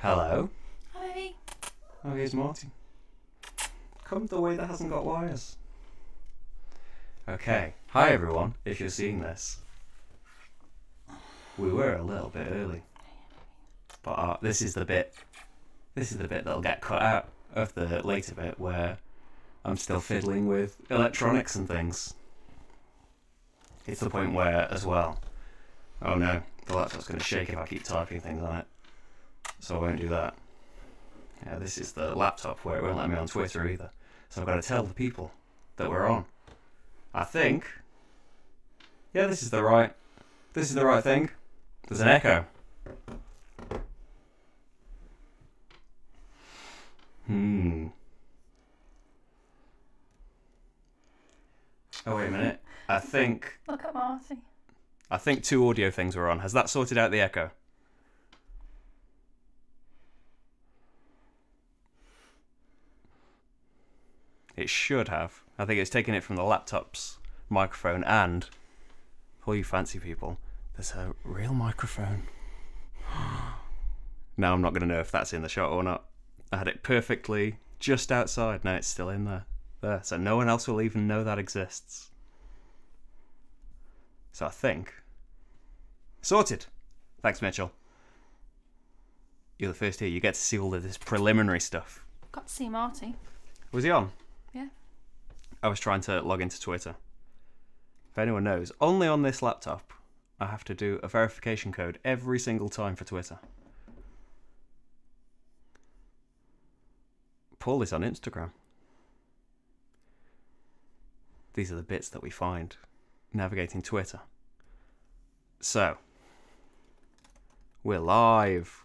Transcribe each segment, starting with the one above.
Hello. Hi. Oh, here's Marty. Come the way that hasn't got wires. Okay. Hi everyone, if you're seeing this. We were a little bit early. But this is the bit that'll get cut out of the later bit where I'm still fiddling with electronics and things. It's the point where, as well, oh no, the laptop's going to shake if I keep typing things on it. So I won't do that. Yeah, this is the laptop where it won't let me on Twitter either. So I've got to tell the people that we're on. I think. Yeah, this is the right thing. There's an echo. Oh, wait a minute. Look at Marty. I think 2 audio things were on. Has that sorted out the echo? It should have. I think it's taken it from the laptop's microphone, and for you fancy people, there's a real microphone. Now I'm not going to know if that's in the shot or not. I had it perfectly just outside. Now it's still in there. There. So no one else will even know that exists. So I think... Sorted! Thanks, Mitchell. You're the first here. You get to see all of this preliminary stuff. Got to see Marty. Was he on? Yeah. I was trying to log into Twitter. If anyone knows, only on this laptop I have to do a verification code every single time for Twitter. Paul is on Instagram. These are the bits that we find navigating Twitter. So, we're live.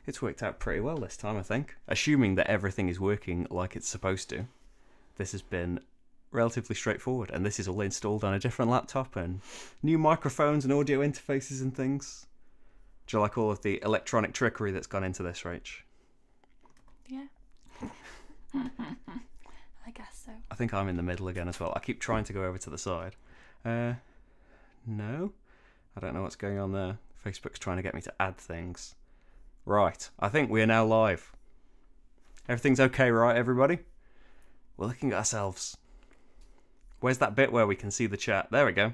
It's worked out pretty well this time, I think. Assuming that everything is working like it's supposed to. This has been relatively straightforward, and this is all installed on a different laptop, and new microphones and audio interfaces and things. Do you like all of the electronic trickery that's gone into this, Rach? Yeah. I guess so. I think I'm in the middle again as well. I keep trying to go over to the side. No? I don't know what's going on there. Facebook's trying to get me to add things. Right, I think we are now live. Everything's okay, right, everybody? We're looking at ourselves. Where's that bit where we can see the chat? There we go.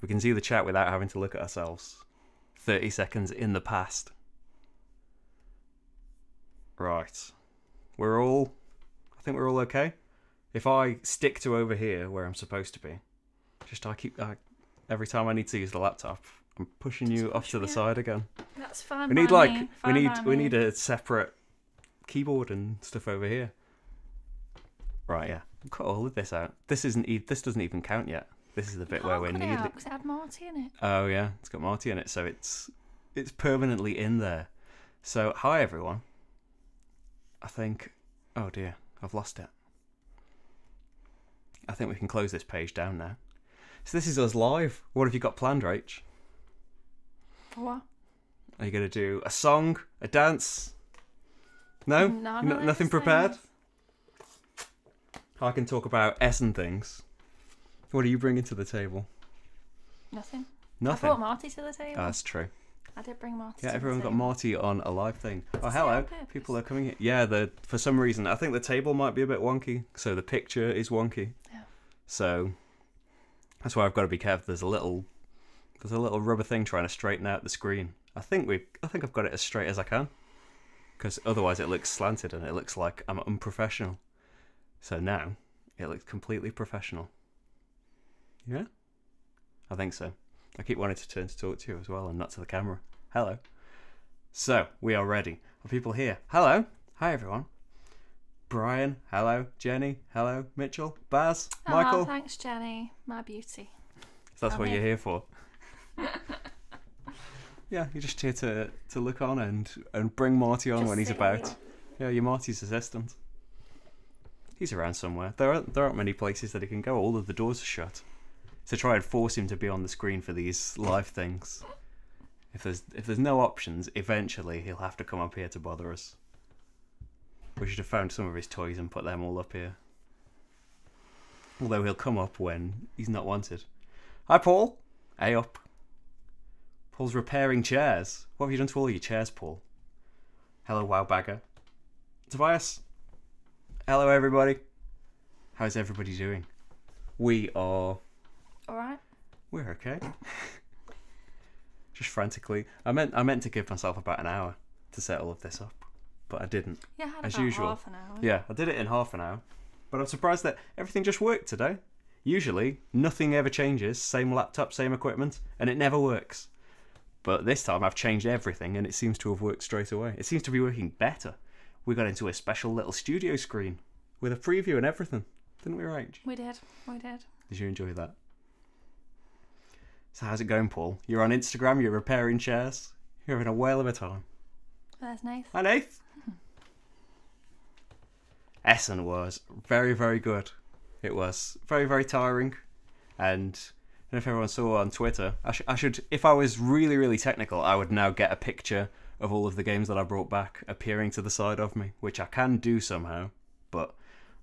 We can see the chat without having to look at ourselves. 30 seconds in the past. Right. I think we're all okay. If I stick to over here where I'm supposed to be, every time I need to use the laptop, I'm pushing you off to the side again. That's fine. We need a separate keyboard and stuff over here. Right, yeah. Cut all of this out. This doesn't even count yet. This is the bit where we're needing. Because it had Marty in it. Oh yeah, it's got Marty in it, so it's permanently in there. So hi everyone. I think. Oh dear, I've lost it. I think we can close this page down now. So this is us live. What have you got planned, Rach? What? Are you going to do a song, a dance? No? Nothing prepared? I can talk about Essens things. What are you bringing to the table? Nothing. I brought Marty to the table. That's true. I did bring Marty Yeah, to everyone the got table. Marty on a live thing. Oh, hello. People are coming here. Yeah, for some reason, I think the table might be a bit wonky, so the picture is wonky. Yeah. So that's why I've got to be careful. There's a little rubber thing trying to straighten out the screen. I think I've got it as straight as I can, because otherwise it looks slanted and it looks like I'm unprofessional. So now it looks completely professional. Yeah? I think so. I keep wanting to turn to talk to you as well and not to the camera. Hello. So, we are ready. Are people here? Hello. Hi, everyone. Brian. Hello. Jenny. Hello. Mitchell. Baz. Michael. Oh, thanks, Jenny. My beauty. So that's what you're here for. Yeah, you're just here to look on and bring Marty on when he's about. Yeah, you're Marty's assistant. He's around somewhere. There aren't many places that he can go. All of the doors are shut. To try and force him to be on the screen for these live things. If there's no options, eventually he'll have to come up here to bother us. We should have found some of his toys and put them all up here. Although he'll come up when he's not wanted. Hi, Paul. Hey up. Paul's repairing chairs. What have you done to all your chairs, Paul? Hello, Wowbagger. Tobias. Hello, everybody. How's everybody doing? We are... Alright. We're okay. Just frantically. I meant to give myself about an hour to set all of this up, but I didn't. Yeah, I had as about usual. half an hour. Yeah, I did it in half an hour. But I'm surprised that everything just worked today. Usually, nothing ever changes. Same laptop, same equipment, and it never works. But this time I've changed everything and it seems to have worked straight away. It seems to be working better. We got into a special little studio screen with a preview and everything. Didn't we, Rach? We did. Did you enjoy that? So how's it going, Paul? You're on Instagram, you're repairing chairs. You're having a whale of a time. There's Nath. Hi, Nath. Essen was very, very good. It was very, very tiring. And I don't know if everyone saw on Twitter, I should, if I was really, really technical, I would now get a picture of all of the games that I brought back appearing to the side of me, which I can do somehow, but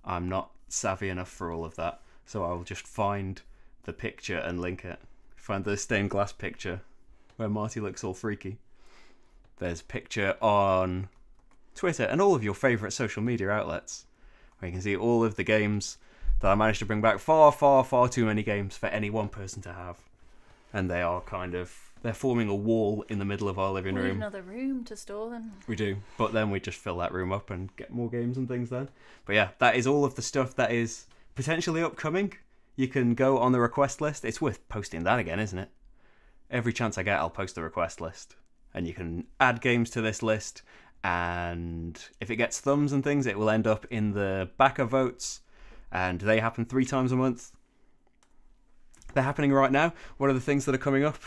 I'm not savvy enough for all of that. So I'll just find the picture and link it. Find the stained glass picture where Marty looks all freaky. There's a picture on Twitter and all of your favourite social media outlets where you can see all of the games that I managed to bring back. Far, far, far too many games for any one person to have. And they are they're forming a wall in the middle of our living We need room. another room to store them. We do, but then we just fill that room up and get more games and things then. But yeah, that is all of the stuff that is potentially upcoming. You can go on the request list. It's worth posting that again, isn't it? Every chance I get, I'll post the request list. And you can add games to this list, and if it gets thumbs and things, it will end up in the backer votes, and they happen 3 times a month. They're happening right now. What are the things that are coming up?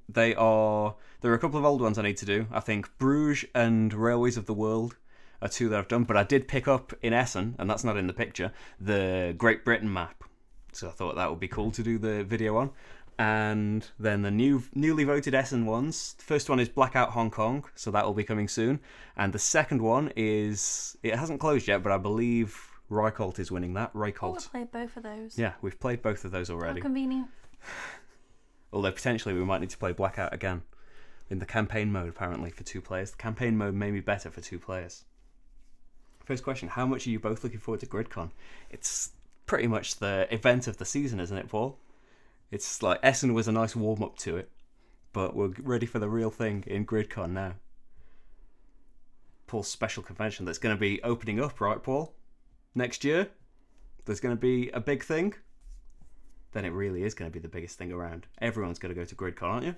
There are a couple of old ones I need to do. I think Bruges and Railways of the World are 2 that I've done, but I did pick up in Essen, and that's not in the picture, the Great Britain map. So I thought that would be cool to do the video on. And then the newly voted Essen ones. The first one is Blackout Hong Kong, so that will be coming soon. And the second one is, it hasn't closed yet, but I believe Reichholt is winning that. Oh, Reichholt. we've played both of those. Yeah, we've played both of those already. How convenient. Although potentially we might need to play Blackout again in the campaign mode, apparently, for 2 players. The campaign mode may be better for 2 players. First question, how much are you both looking forward to GridCon? It's pretty much the event of the season, isn't it, Paul? It's like Essen was a nice warm-up to it, but we're ready for the real thing in GridCon now. Paul's special convention that's going to be opening up, right, Paul? Next year? There's going to be a big thing? Then it really is going to be the biggest thing around. Everyone's going to go to GridCon, aren't you?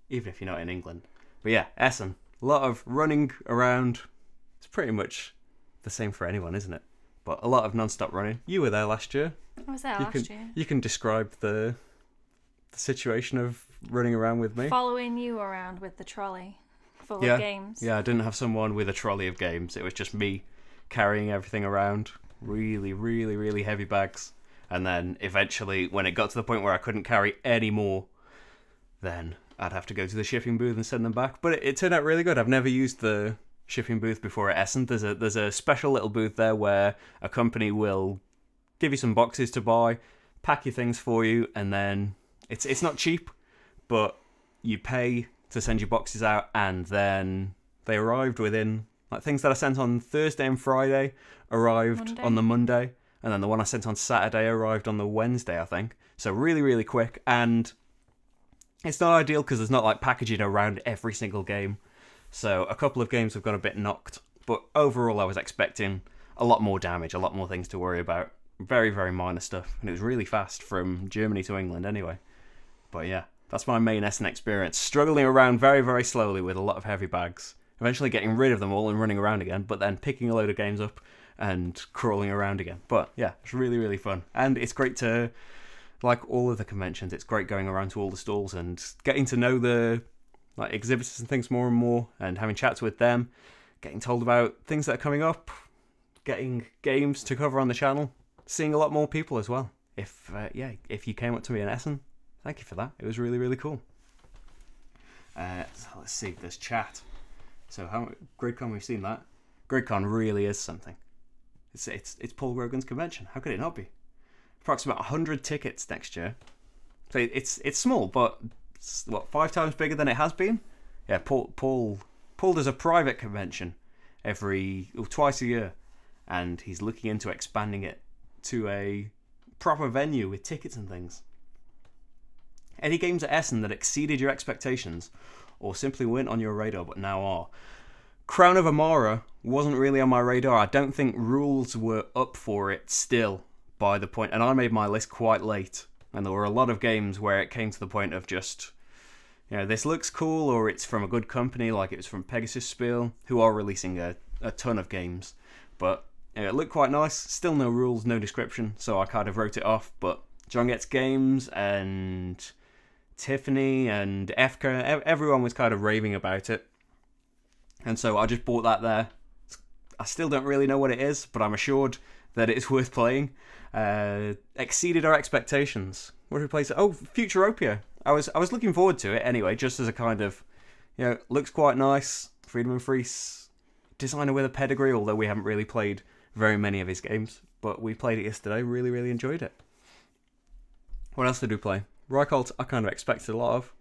Even if you're not in England. But yeah, Essen. A lot of running around. It's pretty much the same for anyone, isn't it? But a lot of non-stop running. You were there last year. I was there last year. You can describe the situation of running around with me. Following you around with the trolley full of games. Yeah, I didn't have someone with a trolley of games. It was just me carrying everything around. Really, really, really heavy bags. And then eventually, when it got to the point where I couldn't carry any more, then I'd have to go to the shipping booth and send them back. But it turned out really good. I've never used the shipping booth before at Essen. There's a special little booth there where a company will give you some boxes to buy, pack your things for you, and then it's not cheap, but you pay to send your boxes out, and then they arrived within, like, things that I sent on Thursday and Friday arrived on the Monday, and then the one I sent on Saturday arrived on the Wednesday, I think. So really, really quick, and it's not ideal because there's not like packaging around every single game. So a couple of games have got a bit knocked, but overall I was expecting a lot more damage, a lot more things to worry about. Very, very minor stuff, and it was really fast from Germany to England anyway. But yeah, that's my main Essen experience. Struggling around very, very slowly with a lot of heavy bags. Eventually getting rid of them all and running around again, but then picking a load of games up and crawling around again. But yeah, it's really, really fun. And it's great to, like all of the conventions, it's great going around to all the stalls and getting to know the exhibitors and things more and more, and having chats with them, getting told about things that are coming up, getting games to cover on the channel, seeing a lot more people as well. If you came up to me in Essen, thank you for that. It was really, really cool. So let's see, there's chat. So how GridCon, we've seen that. GridCon really is something. It's Paul Grogan's convention. How could it not be? Approximately 100 tickets next year. So it's small, but it's, what, 5 times bigger than it has been? Yeah, Paul does a private convention twice a year, and he's looking into expanding it to a proper venue with tickets and things. Any games at Essen that exceeded your expectations, or simply weren't on your radar but now are? Crown of Amara wasn't really on my radar. I don't think rules were up for it still by the point, and I made my list quite late, and there were a lot of games where it came to the point of just, this looks cool, or it's from a good company, like it was from Pegasus Spiel, who are releasing a ton of games, but it looked quite nice. Still no rules, no description, so I kind of wrote it off. But John Gets Games and Tiffany and Efka, everyone was kind of raving about it, and so I just bought that there. I still don't really know what it is, but I'm assured that it's worth playing. Exceeded our expectations. What did we play? Oh, Futuropia. I was looking forward to it anyway, just as a kind of, looks quite nice. Friedemann Fries, designer with a pedigree, although we haven't really played very many of his games, but we played it yesterday. Really, really enjoyed it. What else did we play? Reichold, I kind of expected a lot of,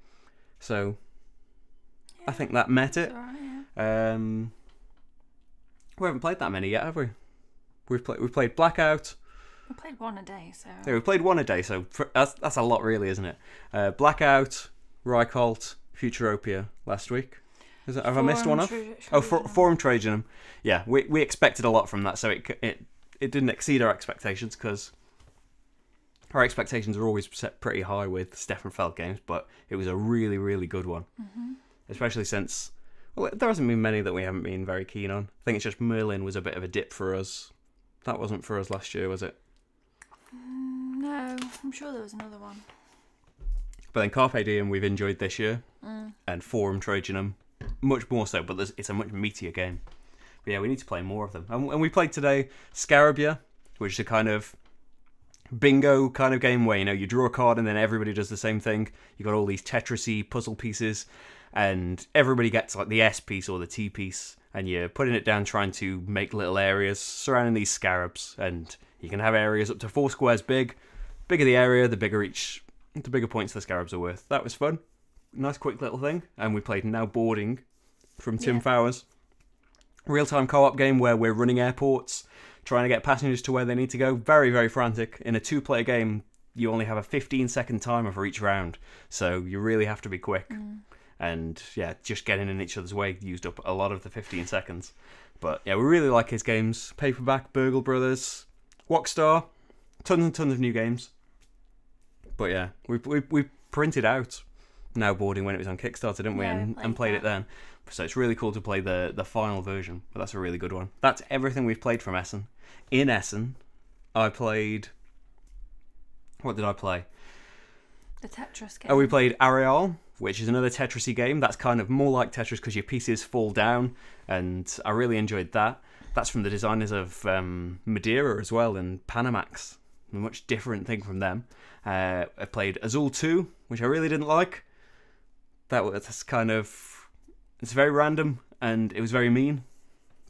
so yeah, I think that met it. Right, yeah. We haven't played that many yet, have we? We've played Blackout. We played one a day, so... Yeah, we played one a day, so that's a lot, really, isn't it? Blackout, Reichold, Futuropia last week. Have I missed one off? Forum Trajanum. Yeah, we expected a lot from that, so it didn't exceed our expectations, because our expectations are always set pretty high with Stefan Feld games, but it was a really, really good one. Mm-hmm. Especially since, well, there hasn't been many that we haven't been very keen on. I think it's just Merlin was a bit of a dip for us. That wasn't for us last year, was it? No, I'm sure there was another one. But then Carpe Diem we've enjoyed this year, and Forum Trajanum much more so, but it's a much meatier game. But yeah, we need to play more of them. And we played today Scarabia, which is a kind of bingo kind of game where, you draw a card and then everybody does the same thing. You got all these Tetris-y puzzle pieces, and everybody gets like the S piece or the T piece, and you're putting it down trying to make little areas surrounding these scarabs, and you can have areas up to 4 squares big. Bigger the area, the bigger points the scarabs are worth. That was fun. Nice quick little thing. And we played Now Boarding from Tim Fowers. Real-time co-op game where we're running airports, trying to get passengers to where they need to go. Very, very frantic. In a 2-player game, you only have a 15-second timer for each round, so you really have to be quick. And yeah, just getting in each other's way used up a lot of the 15 seconds. But yeah, we really like his games. Paperback, Burgle Brothers, Walkstar, tons and tons of new games. But yeah, we printed out Now Boarding when it was on Kickstarter, didn't we? And played it then. So it's really cool to play the final version. But that's a really good one. That's everything we've played from Essen. In Essen, I played... What did I play? The Tetris game. Oh, we played Areal, which is another Tetris-y game. That's kind of more like Tetris because your pieces fall down, and I really enjoyed that. That's from the designers of Madeira as well, and Panamax. A much different thing from them. I played Azul 2, which I really didn't like. That's kind of... It's very random, and it was very mean.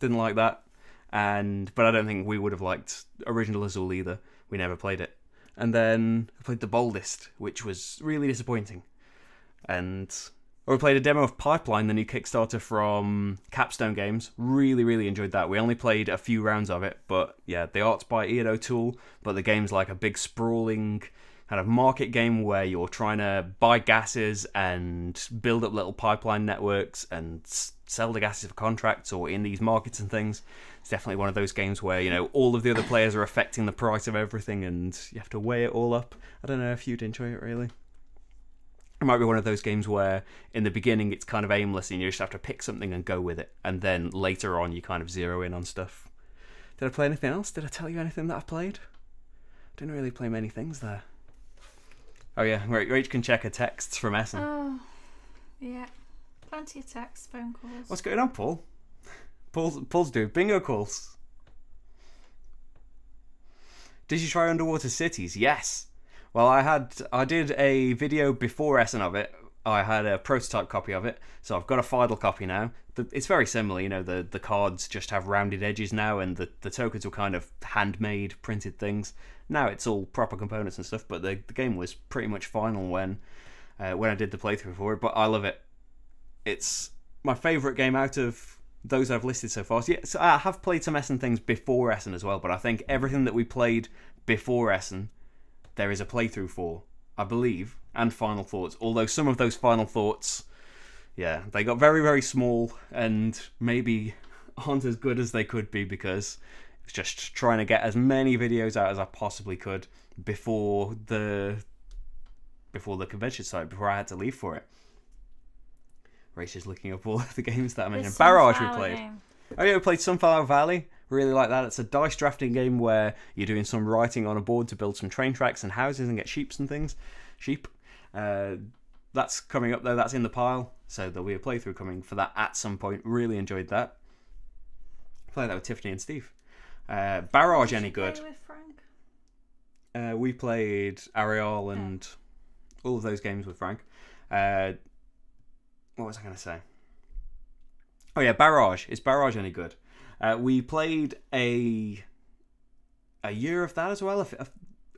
Didn't like that. But I don't think we would have liked original Azul either. We never played it. And then I played The Boldest, which was really disappointing. And we played a demo of Pipeline, the new Kickstarter from Capstone Games. Really, really enjoyed that. We only played a few rounds of it, but yeah, the art's by Ian O'Toole, but the game's like a big sprawling kind of market game where you're trying to buy gases and build up little pipeline networks and sell the gases for contracts or in these markets and things. It's definitely one of those games where, all of the other players are affecting the price of everything and you have to weigh it all up. I don't know if you'd enjoy it, really. It might be one of those games where in the beginning it's kind of aimless and you just have to pick something and go with it. And then later on you kind of zero in on stuff. Did I play anything else? Did I tell you anything that I've played? Didn't really play many things there. Oh yeah, Rach can check her texts from Essen. Oh, yeah. Plenty of texts, phone calls. What's going on, Paul? Paul's doing bingo calls. Did you try Underwater Cities? Yes. Well, I did a video before Essen of it, I had a prototype copy of it, so I've got a final copy now. It's very similar, you know, the cards just have rounded edges now, and the tokens were kind of handmade, printed things. Now it's all proper components and stuff, but the game was pretty much final when I did the playthrough for it, but I love it. It's my favourite game out of those I've listed so far. So, yeah, so I have played some Essen things before Essen as well, but I think everything that we played before Essen, there is a playthrough for, I believe, and final thoughts. Although some of those final thoughts, yeah, they got very, very small and maybe aren't as good as they could be, because I was just trying to get as many videos out as I possibly could before the convention started, before I had to leave for it. Rachel's looking up all of the games that I mentioned. Barrage we played. Oh yeah, we played Sunflower Valley. Really like that. It's a dice drafting game where you're doing some writing on a board to build some train tracks and houses and get sheep and things. Sheep. That's coming up though. That's in the pile. So there'll be a playthrough coming for that at some point. Really enjoyed that. Played that with Tiffany and Steve. Barrage any good? Play with Frank? We played Ariel and all of those games with Frank. What was I going to say? Oh yeah, Barrage. Is Barrage any good? We played a year of that as well.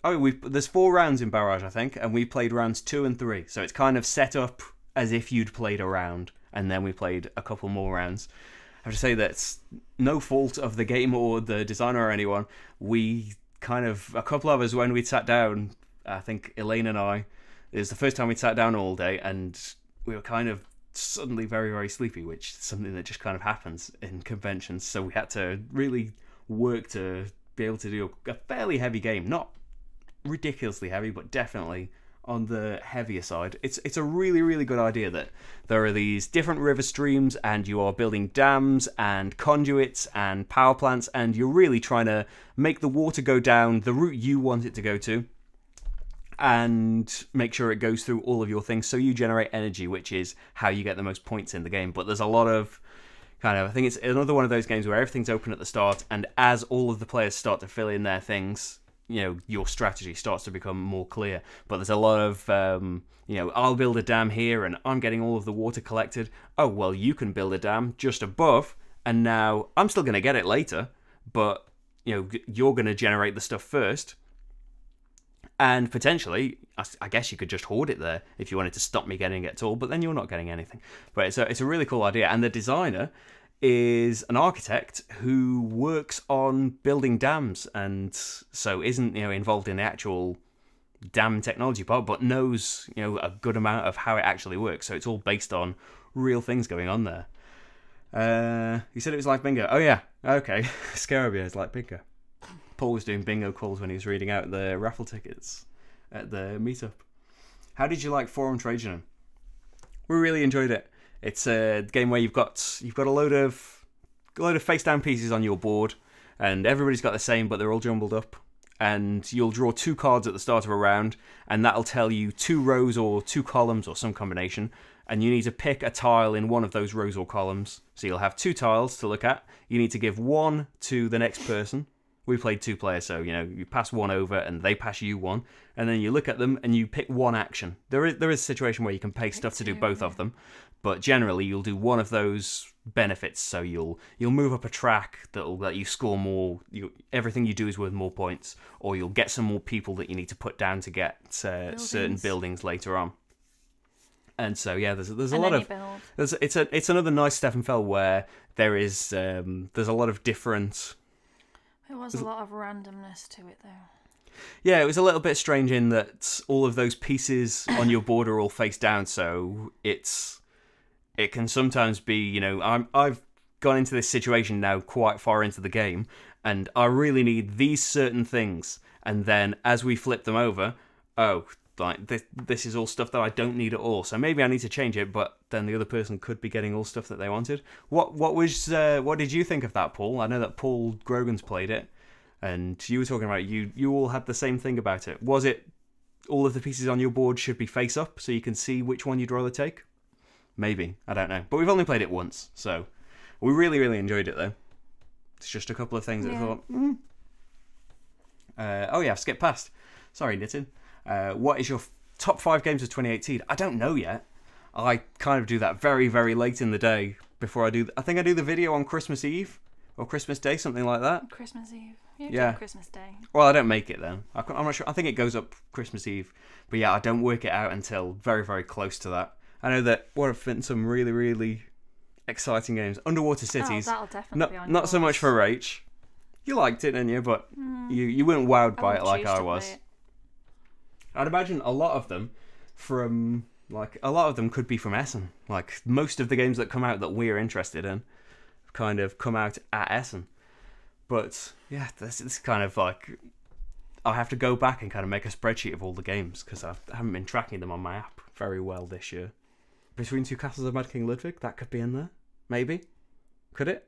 There's 4 rounds in Barrage, I think, and we played rounds 2 and 3. So it's kind of set up as if you'd played a round, and then we played a couple more rounds. I have to say that's no fault of the game or the designer or anyone. We kind of, a couple of us, when we sat down, I think Elaine and I, it was the first time we'd sat down all day, and we were kind of suddenly very, very sleepy, which is something that just kind of happens in conventions. So we had to really work to be able to do a fairly heavy game. Not ridiculously heavy, but definitely on the heavier side. It's a really, really good idea that there are these different river streams, and you are building dams and conduits and power plants, and you're really trying to make the water go down the route you want it to go to, and make sure it goes through all of your things, so you generate energy, which is how you get the most points in the game. But there's a lot of I think it's another one of those games where everything's open at the start, and as all of the players start to fill in their things, you know, your strategy starts to become more clear. But there's a lot of I'll build a dam here and I'm getting all of the water collected. Oh well, you can build a dam just above, and now I'm still going to get it later, but you're going to generate the stuff first. And potentially, I guess you could just hoard it there if you wanted to stop me getting it at all, but then you're not getting anything. But it's a really cool idea. And the designer is an architect who works on building dams, and so isn't involved in the actual dam technology part, but knows a good amount of how it actually works. So it's all based on real things going on there. You said it was like bingo. Oh yeah, okay. Scarabia is like bingo. Paul was doing bingo calls when he was reading out the raffle tickets at the meetup. How did you like Forum Trajan? We really enjoyed it. It's a game where you've got a load of face down pieces on your board, and everybody's got the same, but they're all jumbled up. And you'll draw 2 cards at the start of a round, and that'll tell you 2 rows or 2 columns or some combination. And you need to pick a tile in one of those rows or columns. So you'll have 2 tiles to look at. You need to give 1 to the next person. We played 2 players, so you pass 1 over and they pass you 1, and then you look at them and you pick 1 action. There is a situation where you can pay stuff to do both of them, but generally you'll do one of those benefits. So you'll move up a track that'll let you score more. Everything you do is worth more points, or you'll get some more people that you need to put down to get certain buildings later on. And so yeah, there's a lot of it's another nice Steppenfeld where there's a lot of different. There was a lot of randomness to it, though. Yeah, it was a little bit strange in that all of those pieces on your board are all face down, so it can sometimes be, I've gone into this situation now quite far into the game, and I really need these certain things, and then as we flip them over, this is all stuff that I don't need at all, so maybe I need to change it, but then the other person could be getting all stuff that they wanted. What did you think of that, Paul? I know that Paul Grogan's played it, and you were talking about you all had the same thing about it. Was it all of the pieces on your board should be face up so you can see which one you'd rather take? Maybe, I don't know. But we've only played it once, so we really, really enjoyed it though. It's just a couple of things that I thought, I've skipped past. Sorry, Nitin. What is your top 5 games of 2018? I don't know yet. I kind of do that very, very late in the day before I do... I think I do the video on Christmas Eve or Christmas Day, something like that. Christmas Eve. You Yeah. do Christmas Day. Well, I don't make it then. I'm not sure. I think it goes up Christmas Eve. But yeah, I don't work it out until very, very close to that. I know that what have been some really, really exciting games. Underwater Cities. Oh, that'll definitely be on Not so yours. much for Rach. You liked it, didn't you? But you weren't wowed by it wouldn't like choose I to play was. it. I'd imagine a lot of them could be from Essen. Like most of the games that come out that we're interested in kind of come out at Essen. But yeah, this is kind of like I have to go back and kind of make a spreadsheet of all the games because I haven't been tracking them on my app very well this year. Between Two Castles of Mad King Ludwig, that could be in there. Maybe. Could it?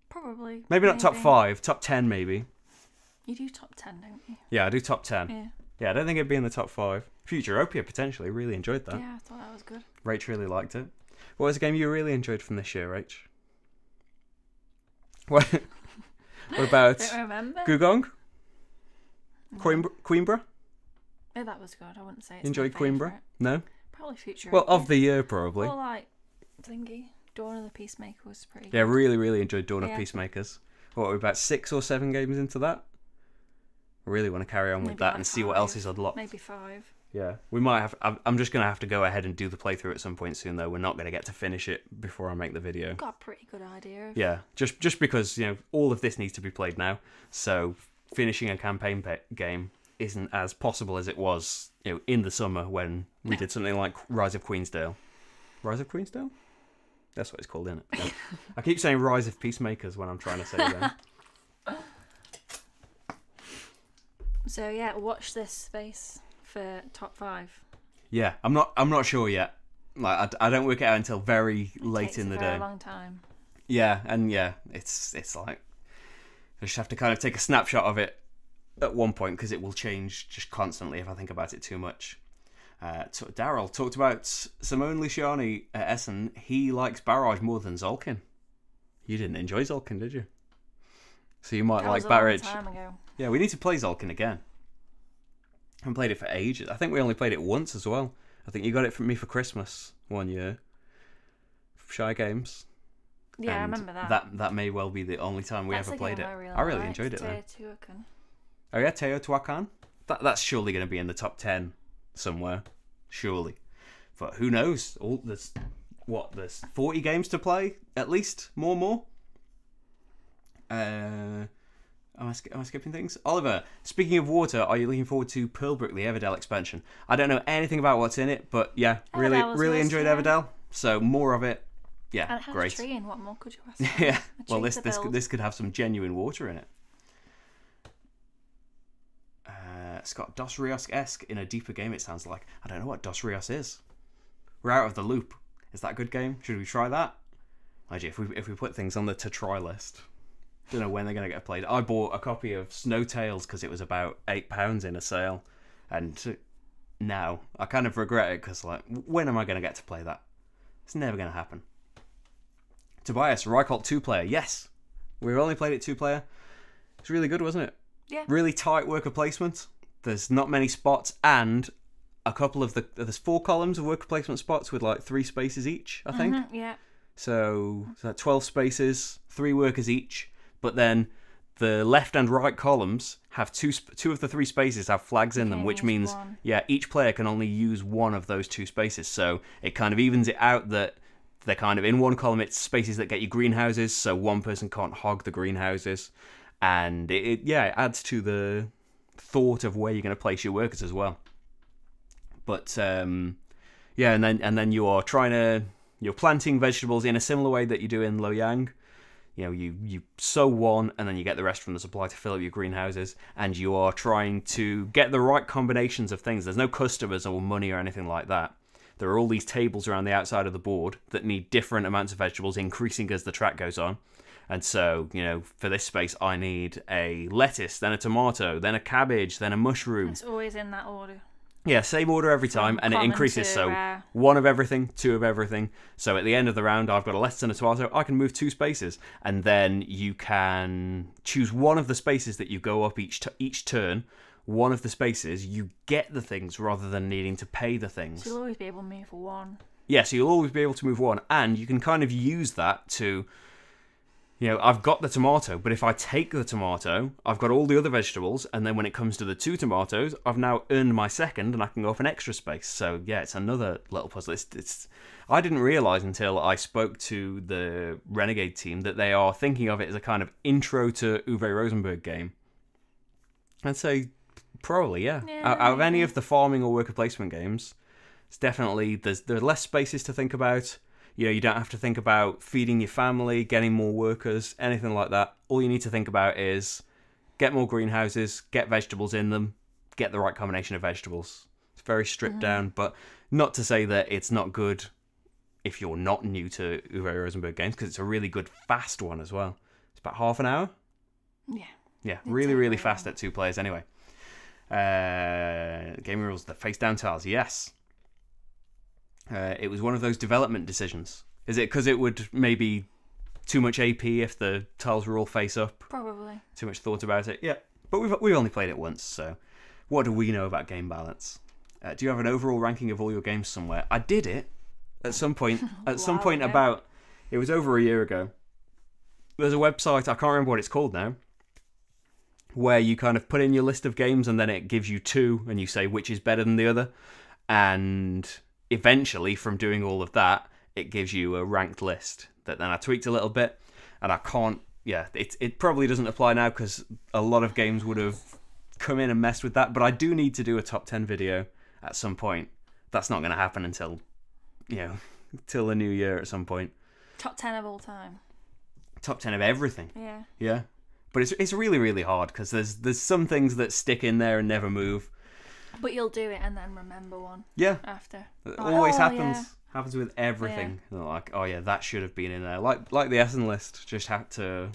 Probably. Maybe not top 5, top 10 maybe. You do top 10, don't you? Yeah, I do top 10. Yeah. Yeah, I don't think it'd be in the top 5. Futuropia, potentially. Really enjoyed that. Yeah, I thought that was good. Rach really liked it. What was a game you really enjoyed from this year, Rach? What about Don't remember. Gugong? No. Queenborough? Yeah, that was good. I wouldn't say it's Enjoyed my Queenborough? favourite. No? Probably Future. Well, of the year, probably. Or like Thingy. Dawn of the Peacemaker was pretty Yeah, good. really, really enjoyed Dawn of Yeah. Peacemakers. What, we're about 6 or 7 games into that? I really want to carry on with Maybe that like and see what 5. else is unlocked. Maybe 5. Yeah, we might have. I'm just going to have to go ahead and do the playthrough at some point soon, though. We're not going to get to finish it before I make the video. Got a pretty good idea of Yeah, just because, all of this needs to be played now. So finishing a campaign game isn't as possible as it was, in the summer when we did something like Rise of Queensdale. Rise of Queensdale? That's what it's called, isn't it? Yeah. I keep saying Rise of Peacemakers when I'm trying to say them. So yeah, watch this space for top 5. Yeah, I'm not sure yet. Like I don't work it out until very late Takes in a the very day. long time. Yeah, and yeah, it's like I just have to kind of take a snapshot of it at one point because it will change just constantly if I think about it too much. Daryl talked about Simone Luciani at Essen. He likes Barrage more than Zolkin. You didn't enjoy Zolkin, did you? So you might That like was a long Barrage. time ago. Yeah, we need to play Zolkin again. I haven't played it for ages. I think we only played it once as well. I think you got it from me for Christmas one year. Shy Games. Yeah, And I remember that. That may well be the only time we That's ever a played game it. I really liked, enjoyed it though. Teotihuacan. Oh yeah, Teotihuacan? That's surely going to be in the top 10 somewhere. Surely. But who knows? There's 40 games to play? At least? More? Am I skipping things? Oliver, speaking of water, are you looking forward to Pearlbrook, the Everdell expansion? I don't know anything about what's in it, but yeah, really was enjoyed good, yeah. Everdell. So more of it. Yeah, And it had great. a tree in. What more could you ask for? Yeah. A Well, tree this to this build. this could have some genuine water in it. Scott, Dos Rios-esque in a deeper game, it sounds like. I don't know what Dos Rios is. We're out of the loop. Is that a good game? Should we try that? Actually, if we put things on the to try list, don't know when they're going to get played. I bought a copy of Snow Tales because it was about £8 in a sale, and now I kind of regret it because when am I going to get to play that? It's never going to happen. Tobias, Reichelt 2-player. Yes, we've only played it 2-player. It's really good, wasn't it? Yeah. Really tight worker placement. There's not many spots, and a couple of there's 4 columns of worker placement spots with 3 spaces each, I think. Yeah. So that's 12 spaces, 3 workers each. But then the left and right columns have two of the 3 spaces have flags in them, which means one. each player can only use one of those 2 spaces. So it kind of evens it out that they're kind of in one column. It's spaces that get you greenhouses, so one person can't hog the greenhouses, and it adds to the thought of where you're going to place your workers as well. But and then you're planting vegetables in a similar way that you do in Loyang. You sow one and then you get the rest from the supply to fill up your greenhouses, and you are trying to get the right combinations of things. There's no customers or money or anything like that. There are all these tables around the outside of the board that need different amounts of vegetables, increasing as the track goes on. And so, for this space, I need a lettuce, then a tomato, then a cabbage, then a mushroom. It's always in that order. Yeah, same order every time, and it common increases. to So rare. 1 of everything, 2 of everything. So at the end of the round, I've got a lettuce and a tomato. I can move 2 spaces, and then you can choose one of the spaces that you go up each turn. One of the spaces, you get the things rather than needing to pay the things. So you'll always be able to move 1. Yeah, so you'll always be able to move one, and you can kind of use that to, I've got the tomato, but if I take the tomato, I've got all the other vegetables, and then when it comes to the 2 tomatoes, I've now earned my second, and I can go off an extra space. So yeah, it's another little puzzle. I didn't realise until I spoke to the Renegade team that they are thinking of it as a kind of intro to Uwe Rosenberg game. I'd say probably, yeah. Out of any of the farming or worker placement games, it's definitely, there are less spaces to think about. You don't have to think about feeding your family, getting more workers, anything like that. All you need to think about is get more greenhouses, get vegetables in them, get the right combination of vegetables. It's very stripped down, but not to say that it's not good if you're not new to Uwe Rosenberg games, because it's a really good fast one as well. It's about half an hour. Yeah, really, really fast at 2 players anyway. Game rules, the face down tiles, yes. It was one of those development decisions. Is it because it would maybe too much AP if the tiles were all face up? Probably. Too much thought about it? Yeah. But we've only played it once, so what do we know about game balance? Do you have an overall ranking of all your games somewhere? I did it at some point. About, it was over a year ago. There's a website, I can't remember what it's called now, where you kind of put in your list of games and then it gives you 2 and you say which is better than the other. And eventually, from doing all of that, it gives you a ranked list that then I tweaked a little bit, and I can't. Yeah, it probably doesn't apply now because a lot of games would have come in and messed with that. But I do need to do a top 10 video at some point. That's not going to happen until, till the new year at some point. Top 10 of all time. Top 10 of everything. Yeah. Yeah, but it's really, really hard because there's some things that stick in there and never move. But you'll do it and then remember one. Yeah. After. It always happens. Yeah. Happens with everything. Yeah. Like, oh yeah, that should have been in there. Like the Essens list. Just had to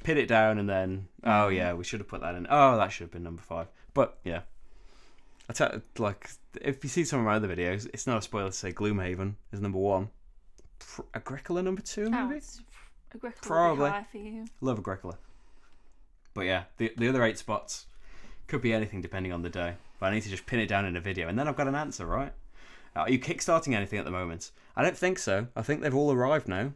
pin it down and then, oh yeah, we should have put that in. Oh, that should have been number 5. But yeah. If you see some of my other videos, it's not a spoiler to say Gloomhaven is number 1. Agricola number 2, maybe? Agricola probably. Would be high for you. Love Agricola. But yeah, the other 8 spots could be anything depending on the day. But I need to just pin it down in a video, and then I've got an answer, right? Are you kickstarting anything at the moment? I don't think so. I think they've all arrived now.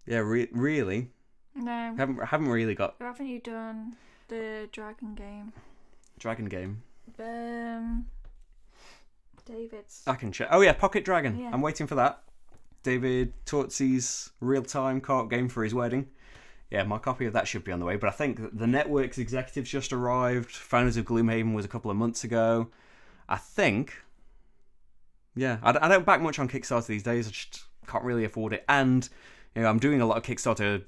Yeah, really? No. Haven't really got... Haven't you done the Dragon game? Dragon game? David's. I can check. Oh yeah, Pocket Dragon. Yeah. I'm waiting for that. David Tortzi's real-time co-op game for his wedding. Yeah, my copy of that should be on the way. But I think the network's executives just arrived. Founders of Gloomhaven was a couple of months ago. I think... Yeah, I don't back much on Kickstarter these days. I just can't really afford it. And I'm doing a lot of Kickstarter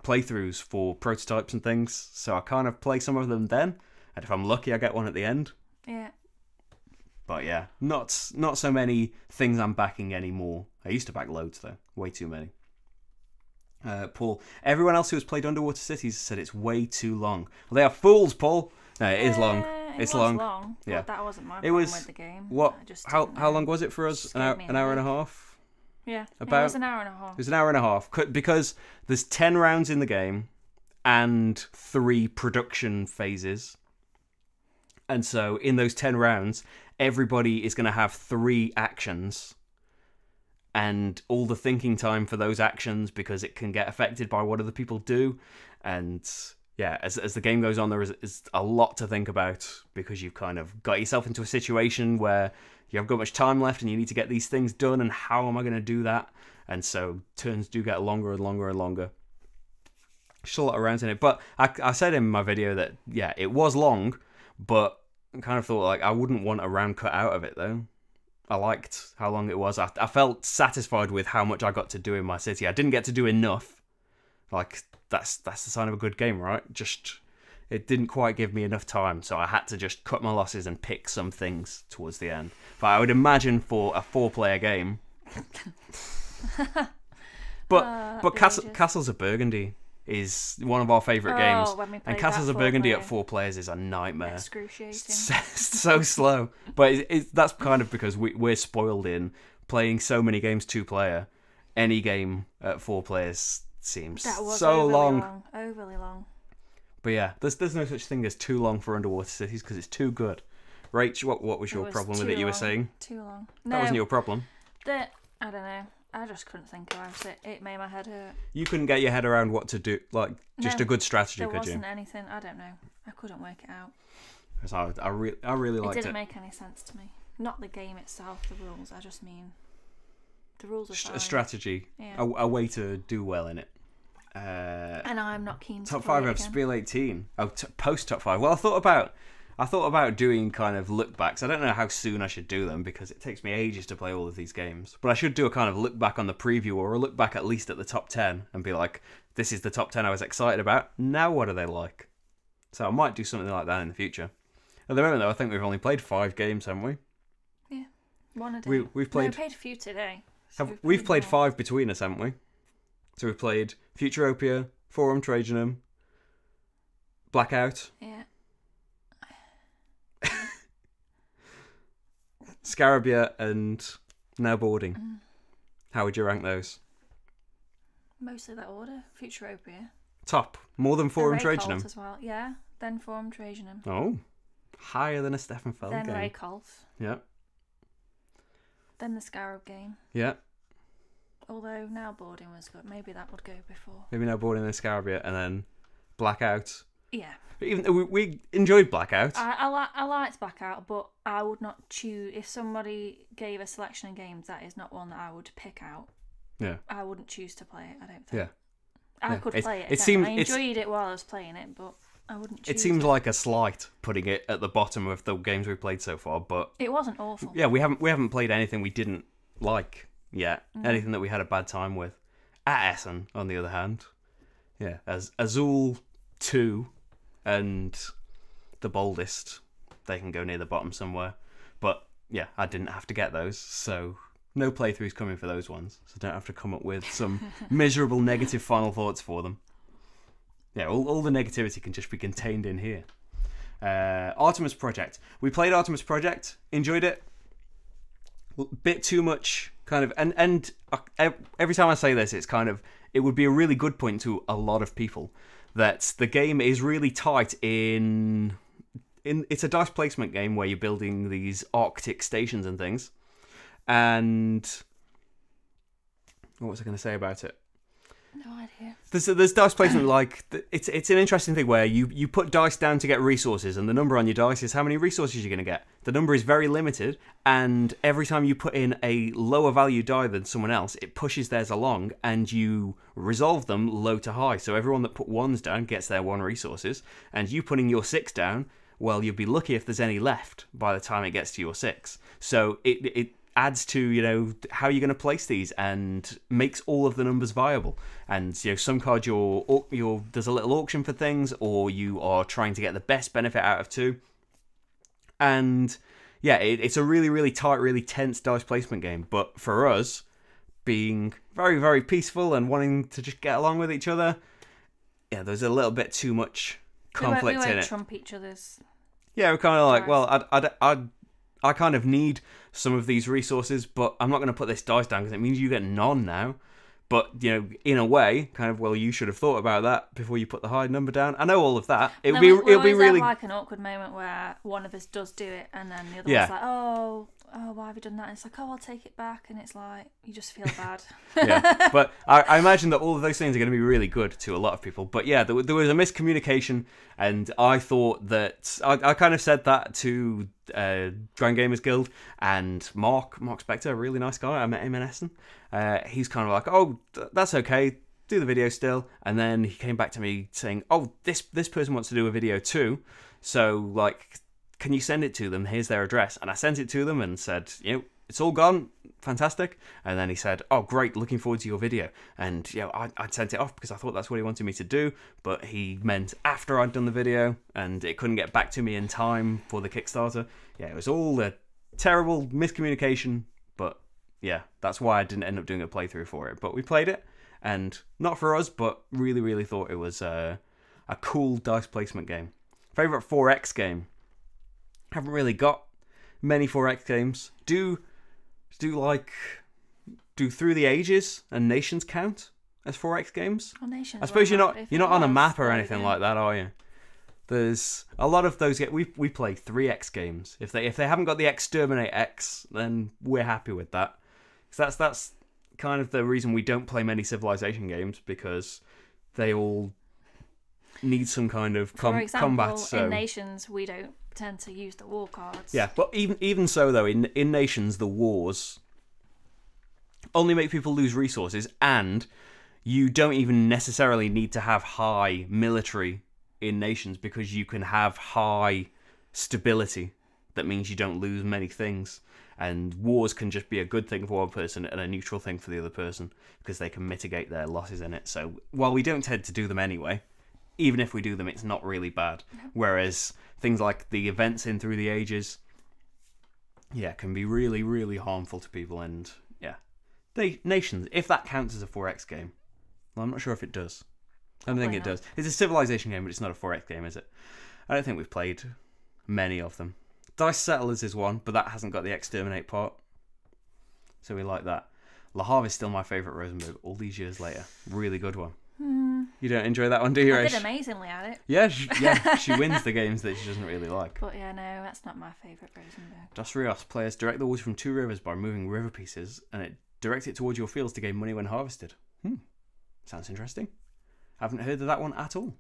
playthroughs for prototypes and things. So I kind of play some of them then. And if I'm lucky, I get one at the end. Yeah. But yeah, not so many things I'm backing anymore. I used to back loads though. Way too many. Paul, everyone else who has played Underwater Cities said it's way too long. Well, they are fools, Paul. No, it is long. It's long. Yeah, that wasn't my problem with the game. What? How long was it for us? An hour and a half. Yeah, about, it was an hour and a half. It was an hour and a half because there's 10 rounds in the game and 3 production phases. And so in those 10 rounds, everybody is going to have 3 actions. And all the thinking time for those actions, because it can get affected by what other people do. And yeah, as the game goes on, there is a lot to think about, because you've kind of got yourself into a situation where you haven't got much time left and you need to get these things done, and how am I going to do that? And so turns do get longer and longer and longer. Just a lot of rounds in it. But I said in my video that, yeah, it was long, but I kind of thought like I wouldn't want a round cut out of it though. I liked how long it was. I felt satisfied with how much I got to do in my city. I didn't get to do enough. Like, that's the sign of a good game, right? Just, it didn't quite give me enough time, so I had to just cut my losses and pick some things towards the end. But I would imagine for a 4-player game... but Castles of Burgundy is one of our favourite games. And Castles of Burgundy at 4 players is a nightmare. Excruciating. So slow. But that's kind of because we're spoiled in playing so many games 2-player. Any game at 4 players seems so long. Overly long. But yeah, there's no such thing as too long for Underwater Cities because it's too good. Rach, what was your problem with it? You were saying too long. That wasn't your problem. I don't know. I just couldn't think about it. It made my head hurt. You couldn't get your head around what to do, like just a good strategy, could you? There wasn't anything. I don't know. I couldn't work it out. So I really liked it. It didn't make any sense to me. Not the game itself, the rules. I just mean the rules are fine. A strategy, yeah. a way to do well in it. And I'm not keen to top play 5 it of again. Spiel 18. Oh, post top 5. Well, I thought about doing kind of look backs. I don't know how soon I should do them because it takes me ages to play all of these games. But I should do a kind of look back on the preview or a look back at least at the top 10 and be like, this is the top 10 I was excited about. Now what are they like? So I might do something like that in the future. At the moment, though, I think we've only played 5 games, haven't we? Yeah, one a day. We've played. No, we played a few today. So we've played 5 between us, haven't we? So we've played Futuropia, Forum Trajanum, Blackout, Yeah. Scarabia, and now Boarding. How would you rank those? Mostly that order. Futuropia. Top. More than Forum Trajanum? as well. Yeah. Then Forum Trajanum. Oh. Higher than a Stefan Feld then game. Ray Colt. Yeah. Then the Scarab game. Yeah. Although now Boarding was good. Maybe that would go before. Maybe now Boarding and Scarabia, and then Blackout. Yeah. Even though we enjoyed Blackout. I liked Blackout, but I would not choose. If somebody gave a selection of games, that is not one that I would pick out. Yeah. I wouldn't choose to play it, I don't think. Yeah. I could play it. I enjoyed it while I was playing it, but I wouldn't choose it. Seems like a slight putting it at the bottom of the games we've played so far, but it wasn't awful. Yeah, we haven't played anything we didn't like yet. Anything that we had a bad time with. At Essen, on the other hand, yeah, as Azul 2 and the Boldest, they can go near the bottom somewhere. But yeah, I didn't have to get those, so no playthroughs coming for those ones. So don't have to come up with some miserable negative final thoughts for them. Yeah, all the negativity can just be contained in here. Artemis Project. We played Artemis Project, enjoyed it. Bit too much kind of, and every time I say this, it's kind of, it would be a really good point to a lot of people that the game is really tight in it's a dice placement game where you're building these Arctic stations and things. And what was I going to say about it? No idea. There's dice placement, like it's an interesting thing where you put dice down to get resources, and the number on your dice is how many resources you're going to get. The number is very limited, and every time you put in a lower value die than someone else, it pushes theirs along, and you resolve them low to high. So everyone that put 1s down gets their 1 resources, and you putting your 6 down, well, you'll be lucky if there's any left by the time it gets to your 6. So it adds to, you know, how you're going to place these and makes all of the numbers viable. And, you know, some cards there's a little auction for things, or you are trying to get the best benefit out of 2. And yeah, it's a really, really tight, really tense dice placement game. But for us, being very, very peaceful and wanting to just get along with each other, yeah, there's a little bit too much conflict in it. Trump each other's. Yeah, we're kind of like, well, I kind of need some of these resources, but I'm not going to put this dice down because it means you get none now. But, you know, in a way, kind of, well, you should have thought about that before you put the high number down. I know all of that. It'll be really like an awkward moment where one of us does do it, and then the other one's like, oh, why have you done that? And it's like, oh, I'll take it back, and it's like, you just feel bad. Yeah, but I imagine that all of those things are going to be really good to a lot of people. But yeah, there was a miscommunication, and I thought that I kind of said that to Grand Gamers Guild, and Mark Spector, a really nice guy. I met him in Essen. He's kind of like, oh, that's okay, do the video still. And then he came back to me saying, oh, this person wants to do a video too, so like, can you send it to them? Here's their address. And I sent it to them and said, you know, it's all gone, fantastic. And then he said, oh, great, looking forward to your video. And you know, I'd sent it off because I thought that's what he wanted me to do, but he meant after I'd done the video, and it couldn't get back to me in time for the Kickstarter. Yeah, it was all a terrible miscommunication, but yeah, that's why I didn't end up doing a playthrough for it. But we played it, and not for us, but really, really thought it was a cool dice placement game. Favourite 4X game? Haven't really got many 4X games. Do Through the Ages and Nations count as 4X games? Well, Nations, I suppose you're not on a map or anything like that, are you? There's a lot of those. We play 3X games. If they haven't got the Exterminate X, then we're happy with that. So that's kind of the reason we don't play many Civilization games, because they all need some kind of For example, combat. So in Nations, we don't tend to use the war cards. yeah, but even so though, in Nations, the wars only make people lose resources, and you don't even necessarily need to have high military in Nations, because you can have high stability. That means you don't lose many things, and wars can just be a good thing for one person and a neutral thing for the other person, because they can mitigate their losses in it. So while we don't tend to do them anyway, even if we do them, it's not really bad. Whereas things like the events in Through the Ages, yeah, can be really, really harmful to people. And yeah, Nations, if that counts as a 4X game, well, I'm not sure if it does. I don't think it does. It's a Civilization game, but it's not a 4X game, is it? I don't think we've played many of them. Dice Settlers is one, but that hasn't got the Exterminate part, so we like that. Le Havre is still my favourite Rosenberg all these years later. Really good one. You don't enjoy that one, do you, I Rach? did amazingly at it. Yeah, she wins the games that she doesn't really like. But yeah, no, that's not my favourite Rosenberg. Dos Rios, players direct the water from 2 rivers by moving river pieces, and it directs it towards your fields to gain money when harvested. Sounds interesting. Haven't heard of that one at all.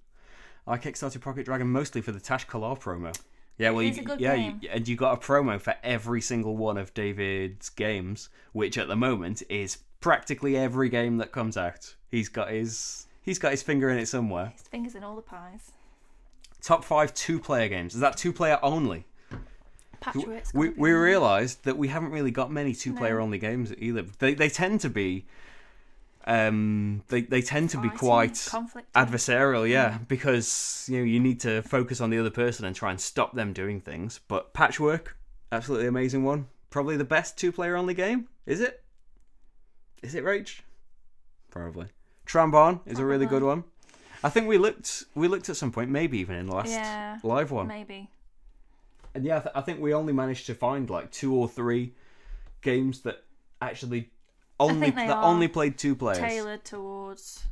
I kickstarted Pocket Dragon mostly for the Tash Kalar promo. Yeah, well, It's a good game. and you got a promo for every single one of David's games, which at the moment is practically every game that comes out. He's got his finger in it somewhere. His fingers in all the pies. Top 5 2-player games. Is that 2-player only? Patchwork's We realised that we haven't really got many 2-player only games either. They tend to be they tend to be quite adversarial, yeah, because you need to focus on the other person and try and stop them doing things. But Patchwork, absolutely amazing one. Probably the best 2-player only game. Is it? Is it, Rach? Probably. Trombone is a really good one. I think we looked at some point, maybe even in the last live one. Maybe. And yeah, I think we only managed to find like 2 or 3 games that actually only played 2 players. Tailored towards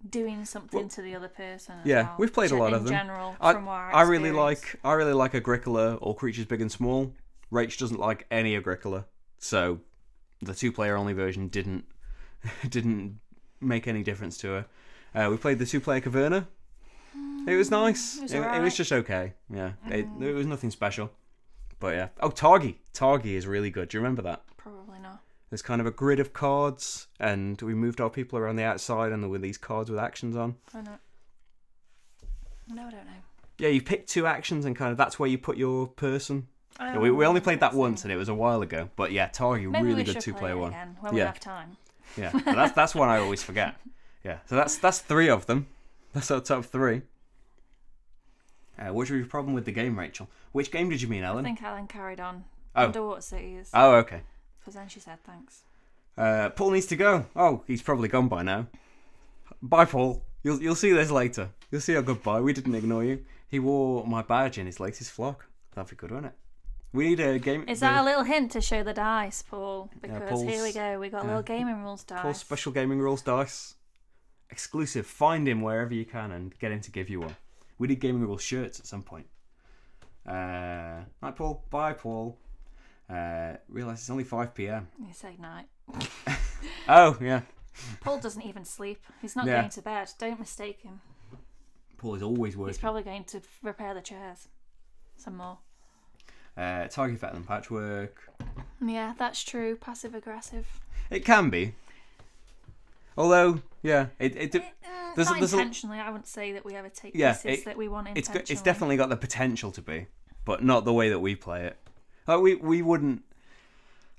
doing something to the other person. Yeah, we've played a lot of them. In general, from our I really like Agricola or Creatures Big and Small. Rach doesn't like any Agricola, so the 2-player only version didn't make any difference to her. We played the 2-player Caverna. It was nice. It was just okay. Yeah, it was nothing special. But yeah. Oh, Targi. Targi is really good. Do you remember that? Probably not. There's kind of a grid of cards, and we moved our people around the outside, and there were these cards with actions on. Oh, no. No, I don't know. Yeah, you pick 2 actions, and kind of that's where you put your person. Yeah, we only played that once, and it was a while ago. But yeah, Targi, really good 2-player one. Again, when we have time. Yeah, that's one I always forget. Yeah, so that's 3 of them. That's our top 3. What's your problem with the game, Rachel? Which game did you mean, Ellen? I think Ellen carried on. Oh. Underwater Cities. Oh, okay. Because then she said thanks. Paul needs to go. Oh, he's probably gone by now. Bye, Paul. You'll see this later. You'll see our goodbye. We didn't ignore you. He wore my badge in his latest flock. That'd be good, wouldn't it? We need a game. Is that a little hint to show the dice, Paul? Because here we go. We got little gaming rules dice. Paul's special gaming rules dice. Exclusive. Find him wherever you can and get him to give you one. We need gaming rules shirts at some point. Night, Paul. Bye, Paul. Realise it's only 5 p.m. You say night. Oh, yeah. Paul doesn't even sleep. He's not going to bed. Don't mistake him. Paul is always working. He's probably going to repair the chairs. Some more. Target better than Patchwork. Yeah, that's true. Passive aggressive. It can be. Although, yeah, there's not intentionally. I wouldn't say that we ever take pieces that we want intentionally. It's definitely got the potential to be, but not the way that we play it. Like we wouldn't,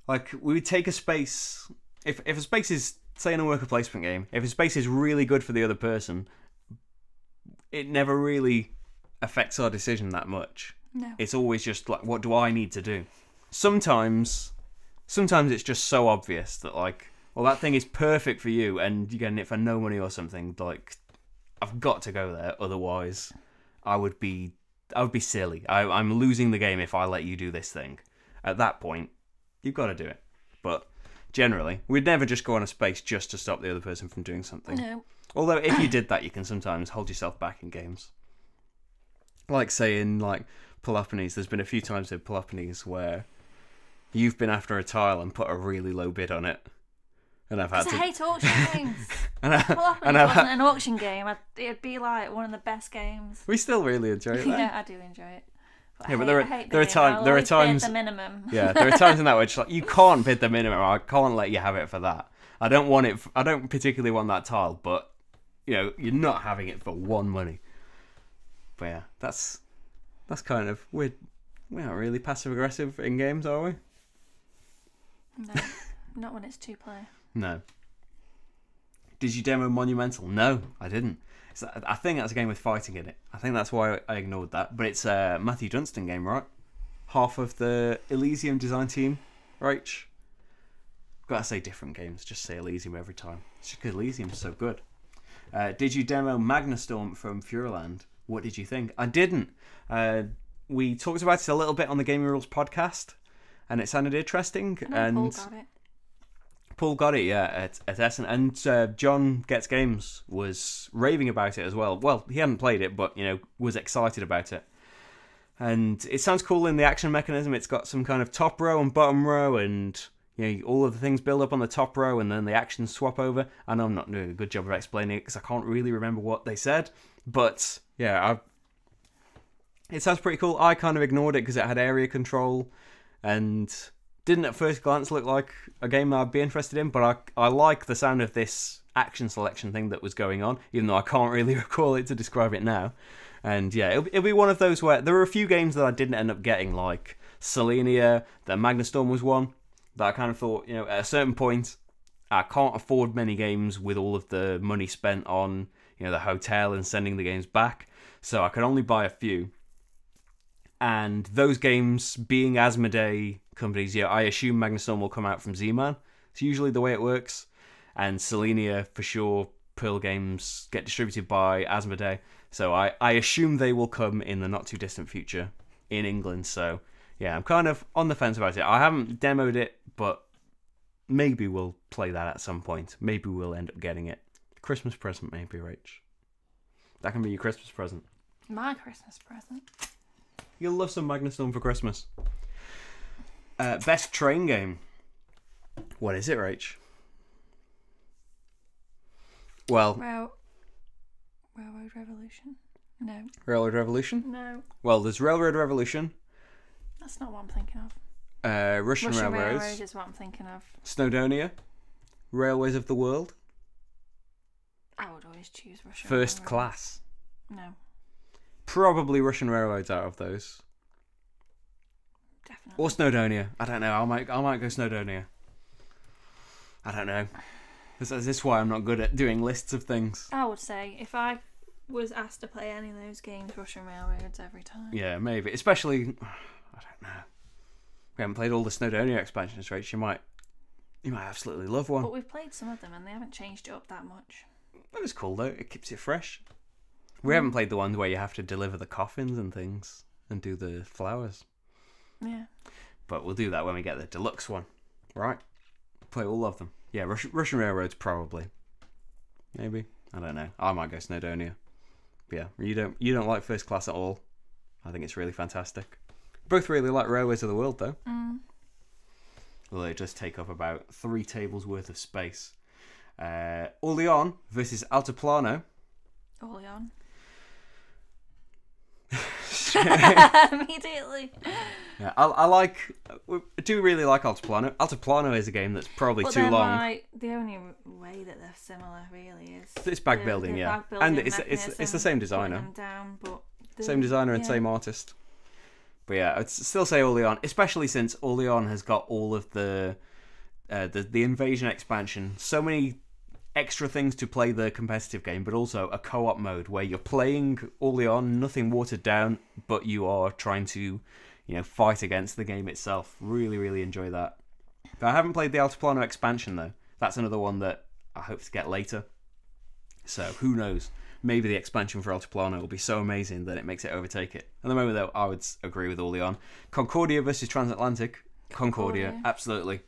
like, we would take a space if a space is, say, in a worker placement game. If a space is really good for the other person, it never really affects our decision that much. No. It's always just like, what do I need to do? Sometimes it's just so obvious that, like, well, that thing is perfect for you and you're getting it for no money or something. Like, I've got to go there, otherwise I would be silly. I'm losing the game if I let you do this thing. At that point, you've got to do it. But generally, we'd never just go on a space just to stop the other person from doing something. No. Although if you did that, you can sometimes hold yourself back in games. like saying like Peloponnese. There's been a few times in Peloponnese where you've been after a tile and put a really low bid on it, and I've had to. I hate auction games. and Peloponnese wasn't an auction game. It'd be like one of the best games. We still really enjoy it. Yeah, I do enjoy it. But there are times the minimum. Yeah, there are times in that which like you can't bid the minimum. I can't let you have it for that. I don't want it. I don't particularly want that tile, but you're not having it for one money. But yeah, that's kind of we're not really passive aggressive in games, are we? No, not when it's 2-player. No. Did you demo Monumental? No, I didn't. I think that's a game with fighting in it. I think that's why I ignored that. But it's a Matthew Dunstan game, right? Half of the Elysium design team, right? Gotta say different games. Just say Elysium every time. It's just because Elysium's so good. Did you demo Magnastorm from Fureland? What did you think? I didn't. We talked about it a little bit on the Gaming Rules podcast, and it sounded interesting. And Paul got it. Paul got it, yeah, at Essens. And John Gets Games was raving about it as well. Well, he hadn't played it, but, was excited about it. And it sounds cool in the action mechanism. It's got some kind of top row and bottom row, and all of the things build up on the top row, and then the actions swap over. And I'm not doing a good job of explaining it because I can't really remember what they said. But, yeah, it sounds pretty cool. I kind of ignored it because it had area control, and didn't at first glance look like a game I'd be interested in, but I like the sound of this action selection thing that was going on, even though I can't really recall it to describe it now. And yeah, it'll be one of those where there were a few games that I didn't end up getting, like Selenia, that Magnastorm was one, that I kind of thought, at a certain point, I can't afford many games with all of the money spent on, the hotel and sending the games back, so I could only buy a few. And those games being Asmodee companies, I assume Magnastorm will come out from Z-Man. It's usually the way it works. And Selenia, for sure, Pearl Games get distributed by Asmodee. So I assume they will come in the not-too-distant future in England. So, yeah, I'm kind of on the fence about it. I haven't demoed it, but maybe we'll play that at some point. Maybe we'll end up getting it. Christmas present, maybe, Rach. That can be your Christmas present. My Christmas present. You'll love some Magnastorm for Christmas. Best train game. What is it, Rach? Well, Railroad Revolution? No. Railroad Revolution? No. Well, there's Railroad Revolution. That's not what I'm thinking of. Russian Railroads. Railroad is what I'm thinking of. Snowdonia. Railways of the World. I would always choose Russian First Railroad. Class. No. Probably Russian Railroads out of those. Definitely. Or Snowdonia. I don't know. I might go Snowdonia. I don't know. This is why I'm not good at doing lists of things. I would say if I was asked to play any of those games, Russian Railroads every time. Yeah, maybe. Especially, I don't know. We haven't played all the Snowdonia expansions, right? You might absolutely love one. But we've played some of them and they haven't changed it up that much. That was cool though. It keeps it fresh. We haven't played the ones where you have to deliver the coffins and things and do the flowers. Yeah. But we'll do that when we get the deluxe one, right? Play all of them. Yeah, Russian Railroads probably. Maybe. I don't know. I might go Snowdonia. But yeah, you don't like First Class at all. I think it's really fantastic. Both really like Railways of the World though. Well, they just take up about 3 tables worth of space. Orleans versus Altiplano. Orleans. Immediately. Yeah, I do really like Altiplano. Altiplano is a game that's probably too long. The only way that they're similar really is it's bag building, yeah, bag building and it's the same designer, same designer and same artist. But yeah, I'd still say Orleans, especially since Orleans has got all of the invasion expansion, so many extra things to play the competitive game, but also a co-op mode where you're playing Orleans, nothing watered down, but you are trying to, fight against the game itself. Really, really enjoy that. But I haven't played the Altiplano expansion though. That's another one that I hope to get later. So who knows? Maybe the expansion for Altiplano will be so amazing that it makes it overtake it. At the moment though, I would agree with Orleans. Concordia versus Transatlantic. Concordia, absolutely.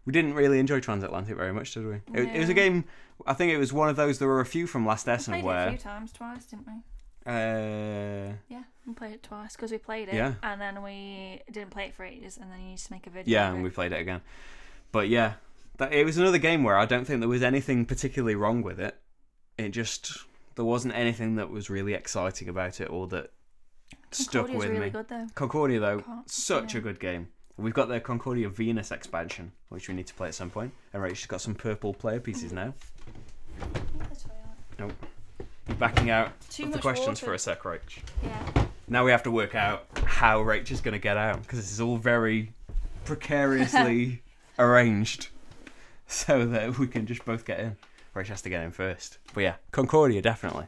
We didn't really enjoy Transatlantic very much, did we? It was a game. I think it was one of those. There were a few from last Essen played where it a few times, twice, didn't we? Yeah, we played it twice because we played it, Yeah. and then we didn't play it for ages, and then you used to make a video. Yeah, of and it. we played it again. But yeah, it was another game where I don't think there was anything particularly wrong with it. There wasn't anything that was really exciting about it or that stuck Concordia's with really me. good though. Concordia, though, Can't- such yeah. a good game. We've got the Concordia Venus expansion, which we need to play at some point. And Rachel's got some purple player pieces now. Nope. You're backing out Too of the much questions water. for a sec, Rach. Yeah. Now we have to work out how Rach is going to get out, because this is all very precariously arranged so that we can just both get in. Rach has to get in first. But yeah, Concordia, definitely.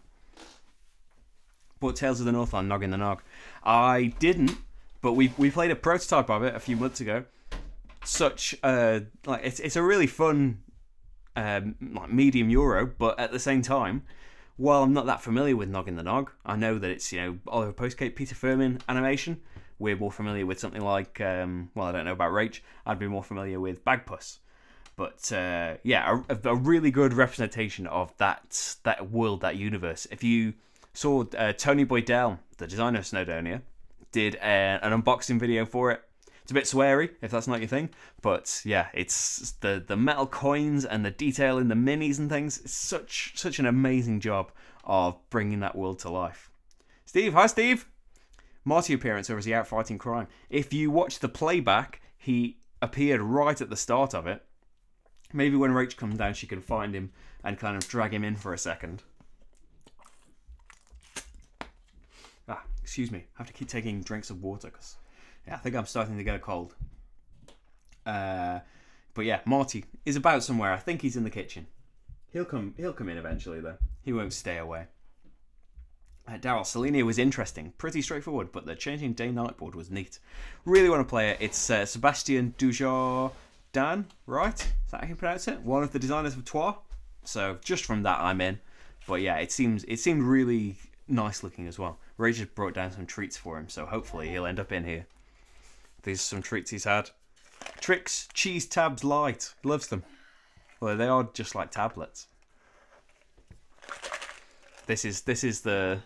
But Tales of the Northland, Nog in the Nog. I didn't, but we played a prototype of it a few months ago. It's a really fun medium Euro, but at the same time, while I'm not that familiar with Nog in the Nog, I know that it's Oliver Postgate, Peter Firmin animation. We're more familiar with something like I don't know about Rach. I'd be more familiar with Bagpuss. But a really good representation of that world, that universe. If you saw Tony Boydell, the designer of Snowdonia, did an unboxing video for it. It's a bit sweary, if that's not your thing. But yeah, it's the metal coins and the detail in the minis and things. It's such an amazing job of bringing that world to life. Steve, hi Steve! Marty appearance, or is he out fighting crime? If you watch the playback, he appeared right at the start of it. Maybe when Rach comes down, she can find him and kind of drag him in for a second. Excuse me. I have to keep taking drinks of water because I think I'm starting to get a cold. But yeah, Marty is about somewhere. I think he's in the kitchen. He'll come in eventually though. He won't stay away. Daryl, Selenia was interesting. Pretty straightforward, but the changing day-night board was neat. Really want to play it. It's Sebastian Dujardin, right? Is that how you pronounce it? One of the designers of Trois. So just from that, I'm in. But yeah, it seemed really nice looking as well. Ray just brought down some treats for him, so hopefully he'll end up in here. These are some treats he's had. Trix Cheese Tabs Light. He loves them. Well, they are just like tablets. This is the...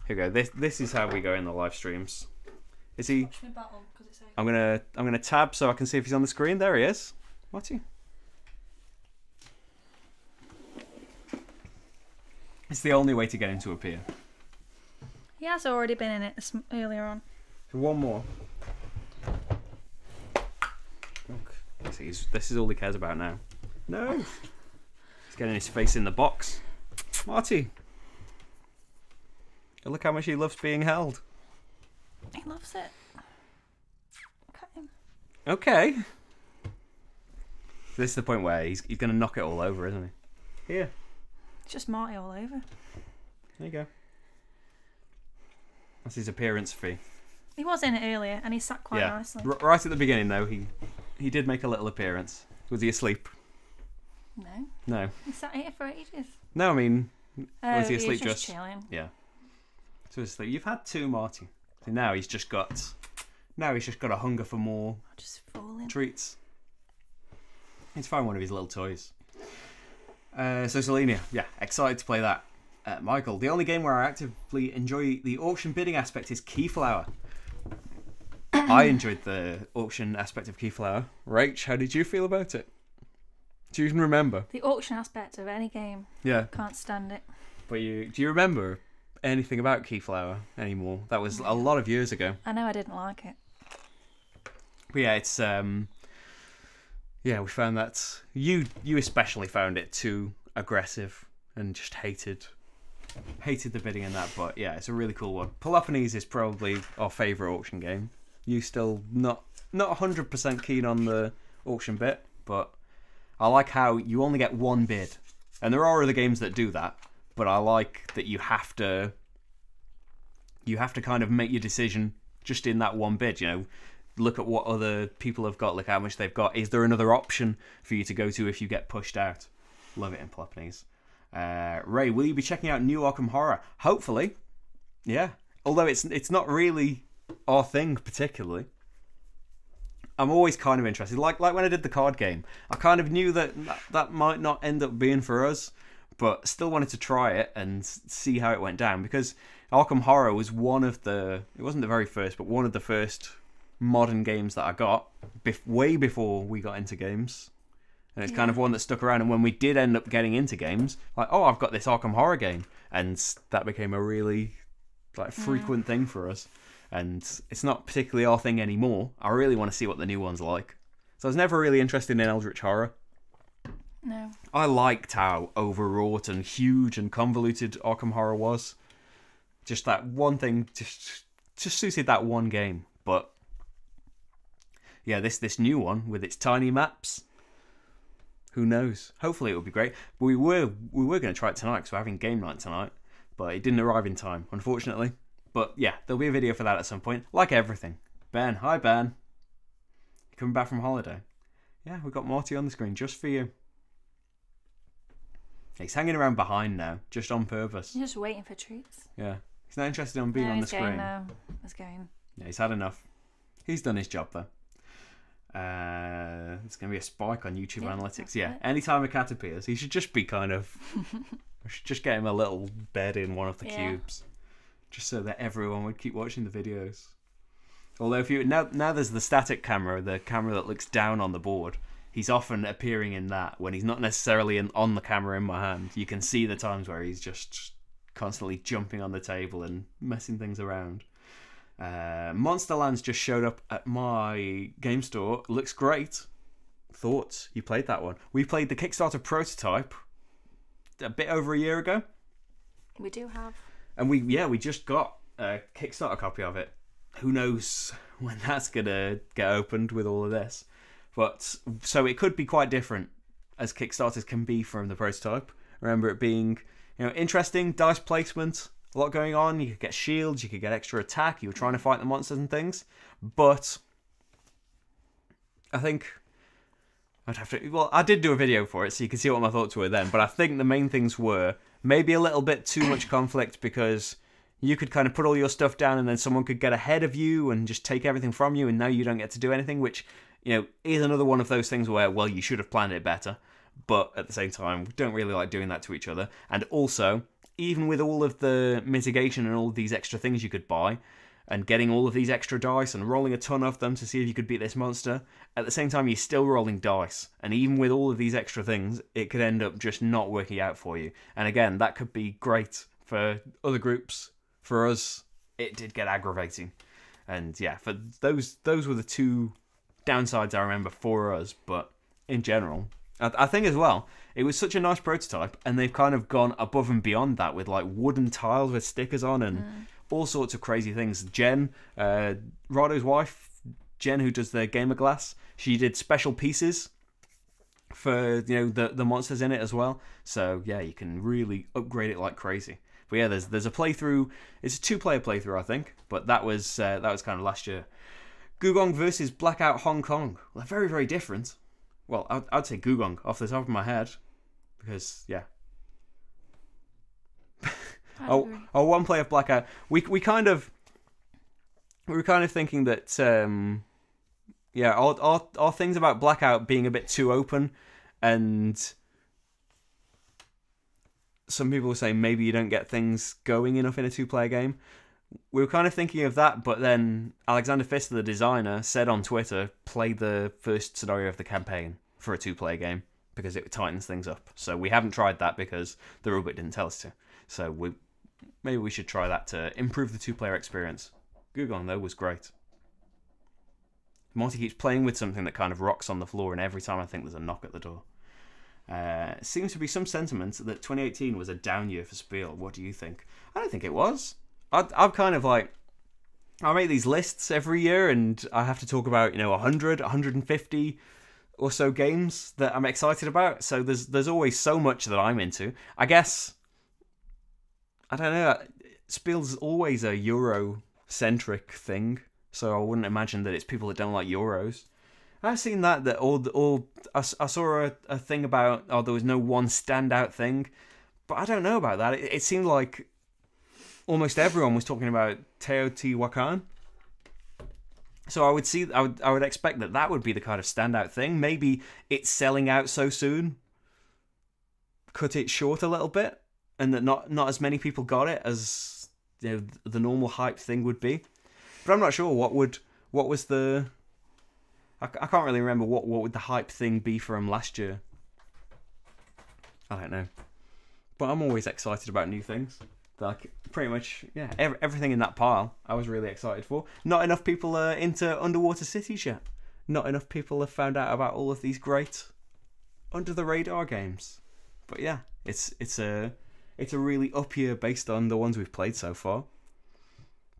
Here we go. This is how we go in the live streams. Is he... I'm gonna tab so I can see if he's on the screen. There he is. What's he? It's the only way to get him to appear. He has already been in it earlier on. So one more. This is all he cares about now. No! He's getting his face in the box. Marty! Look how much he loves being held. He loves it. Okay. Okay. This is the point where he's going to knock it all over, isn't he? Here. It's just Marty all over. There you go. That's his appearance fee. He was in it earlier, and he sat quite Yeah. nicely. Right at the beginning, though, he did make a little appearance. Was he asleep? No. No. He sat here for ages. No, I mean, was he asleep was just chilling? Yeah. So asleep. You've had two, Marty. So now he's just got a hunger for more Just falling. treats. He's found one of his little toys. So Selenia, yeah, excited to play that. Michael, the only game where I actively enjoy the auction bidding aspect is Keyflower. I enjoyed the auction aspect of Keyflower. Rach, how did you feel about it? Do you even remember? The auction aspect of any game. Yeah. Can't stand it. But do you remember anything about Keyflower anymore? That was a lot of years ago. I know I didn't like it. But yeah, it's we found that you especially found it too aggressive and just hated the bidding in that. But yeah, it's a really cool one. Peloponnese is probably our favourite auction game. You still not 100% keen on the auction bit, but I like how you only get one bid, and there are other games that do that. But I like that you have to kind of make your decision just in that one bid. Look at what other people have got, look how much they've got. Is there another option for you to go to if you get pushed out? Love it in Peloponnese. Ray, will you be checking out New Arkham Horror? Hopefully. Yeah. Although it's not really our thing particularly. I'm always kind of interested. Like when I did the card game, I kind of knew that might not end up being for us, but still wanted to try it and see how it went down, because Arkham Horror was one of the, it wasn't the very first, but one of the first modern games that I got way before we got into games. And it's kind of one that stuck around, and when we did end up getting into games, like, oh, I've got this Arkham Horror game, and that became a really like frequent thing for us. And it's not particularly our thing anymore. I really want to see what the new one's like. So I was never really interested in Eldritch Horror. No. I liked how overwrought and huge and convoluted Arkham Horror was. Just that one thing just suited that one game. But yeah, this new one with its tiny maps, who knows? Hopefully it will be great. We were going to try it tonight because we're having game night tonight, but it didn't arrive in time, unfortunately. But yeah, there'll be a video for that at some point, like everything. Ben, hi Ben. Coming back from holiday. Yeah, we've got Morty on the screen just for you. He's hanging around behind now, just on purpose. He's just waiting for treats. Yeah, he's not interested in being on the screen. No, he's going. Yeah, he's had enough. He's done his job though. It's going to be a spike on YouTube analytics. Yeah, anytime a cat appears, he should just be kind of... I should just get him a little bed in one of the cubes. Just so that everyone would keep watching the videos. Although if you now there's the static camera, the camera that looks down on the board. He's often appearing in that when he's not necessarily on the camera in my hand. You can see the times where he's just constantly jumping on the table and messing things around. Monsterlands just showed up at my game store. Looks great. Thoughts? You played that one? We played the Kickstarter prototype a bit over a year ago. We do have. And we just got a Kickstarter copy of it. Who knows when that's gonna get opened with all of this. But so it could be quite different as Kickstarters can be from the prototype. Remember it being, interesting dice placement, a lot going on. You could get shields, you could get extra attack. You were trying to fight the monsters and things. But I think I'd have to. Well, I did do a video for it, so you can see what my thoughts were then. But I think the main things were maybe a little bit too much conflict, because you could kind of put all your stuff down and then someone could get ahead of you and just take everything from you, and now you don't get to do anything, which, is another one of those things where, well, you should have planned it better. But at the same time, we don't really like doing that to each other. And also, even with all of the mitigation and all of these extra things you could buy, and getting all of these extra dice and rolling a ton of them to see if you could beat this monster, at the same time, you're still rolling dice. And even with all of these extra things, it could end up just not working out for you. And again, that could be great for other groups. For us, it did get aggravating. And yeah, for those were the two downsides I remember for us. But in general, I think as well, it was such a nice prototype, and they've kind of gone above and beyond that with like wooden tiles with stickers on and all sorts of crazy things. Jen, Rado's wife, Jen, who does the Gamer Glass, she did special pieces for the monsters in it as well. So yeah, you can really upgrade it like crazy. But yeah, there's a playthrough. It's a 2-player playthrough, I think. But that was kind of last year. Gugong versus Blackout Hong Kong. Well, they're very, very different. Well, I'd say Gugong off the top of my head, because yeah. One player of Blackout. We were kind of thinking that our things about Blackout being a bit too open, and some people were saying maybe you don't get things going enough in a 2-player game. We were kind of thinking of that, but then Alexander Pfister, the designer, said on Twitter, play the first scenario of the campaign for a 2-player game, because it tightens things up. So we haven't tried that because the rulebook didn't tell us to. So maybe we should try that to improve the 2-player experience. Gugong, though, was great. Monty keeps playing with something that kind of rocks on the floor, and every time I think there's a knock at the door. Seems to be some sentiment that 2018 was a down year for Spiel. What do you think? I don't think it was. I'm kind of like, I make these lists every year, and I have to talk about 100, 150 or so games that I'm excited about. So there's always so much that I'm into. I guess, I don't know. Spiel's always a Euro-centric thing, so I wouldn't imagine that it's people that don't like Euros. I've seen that I saw a thing about, there was no one standout thing, but I don't know about that. It seemed like almost everyone was talking about Teotihuacan. So I would expect that would be the kind of standout thing. Maybe it's selling out so soon cut it short a little bit, and that not as many people got it as the normal hype thing would be. But I'm not sure what was the. I can't really remember what would the hype thing be from last year. I don't know, but I'm always excited about new things. Like pretty much, yeah, everything in that pile I was really excited for. Not enough people are into underwater cities yet. Not enough people have found out about all of these great under the radar games. But yeah, it's a really up year based on the ones we've played so far.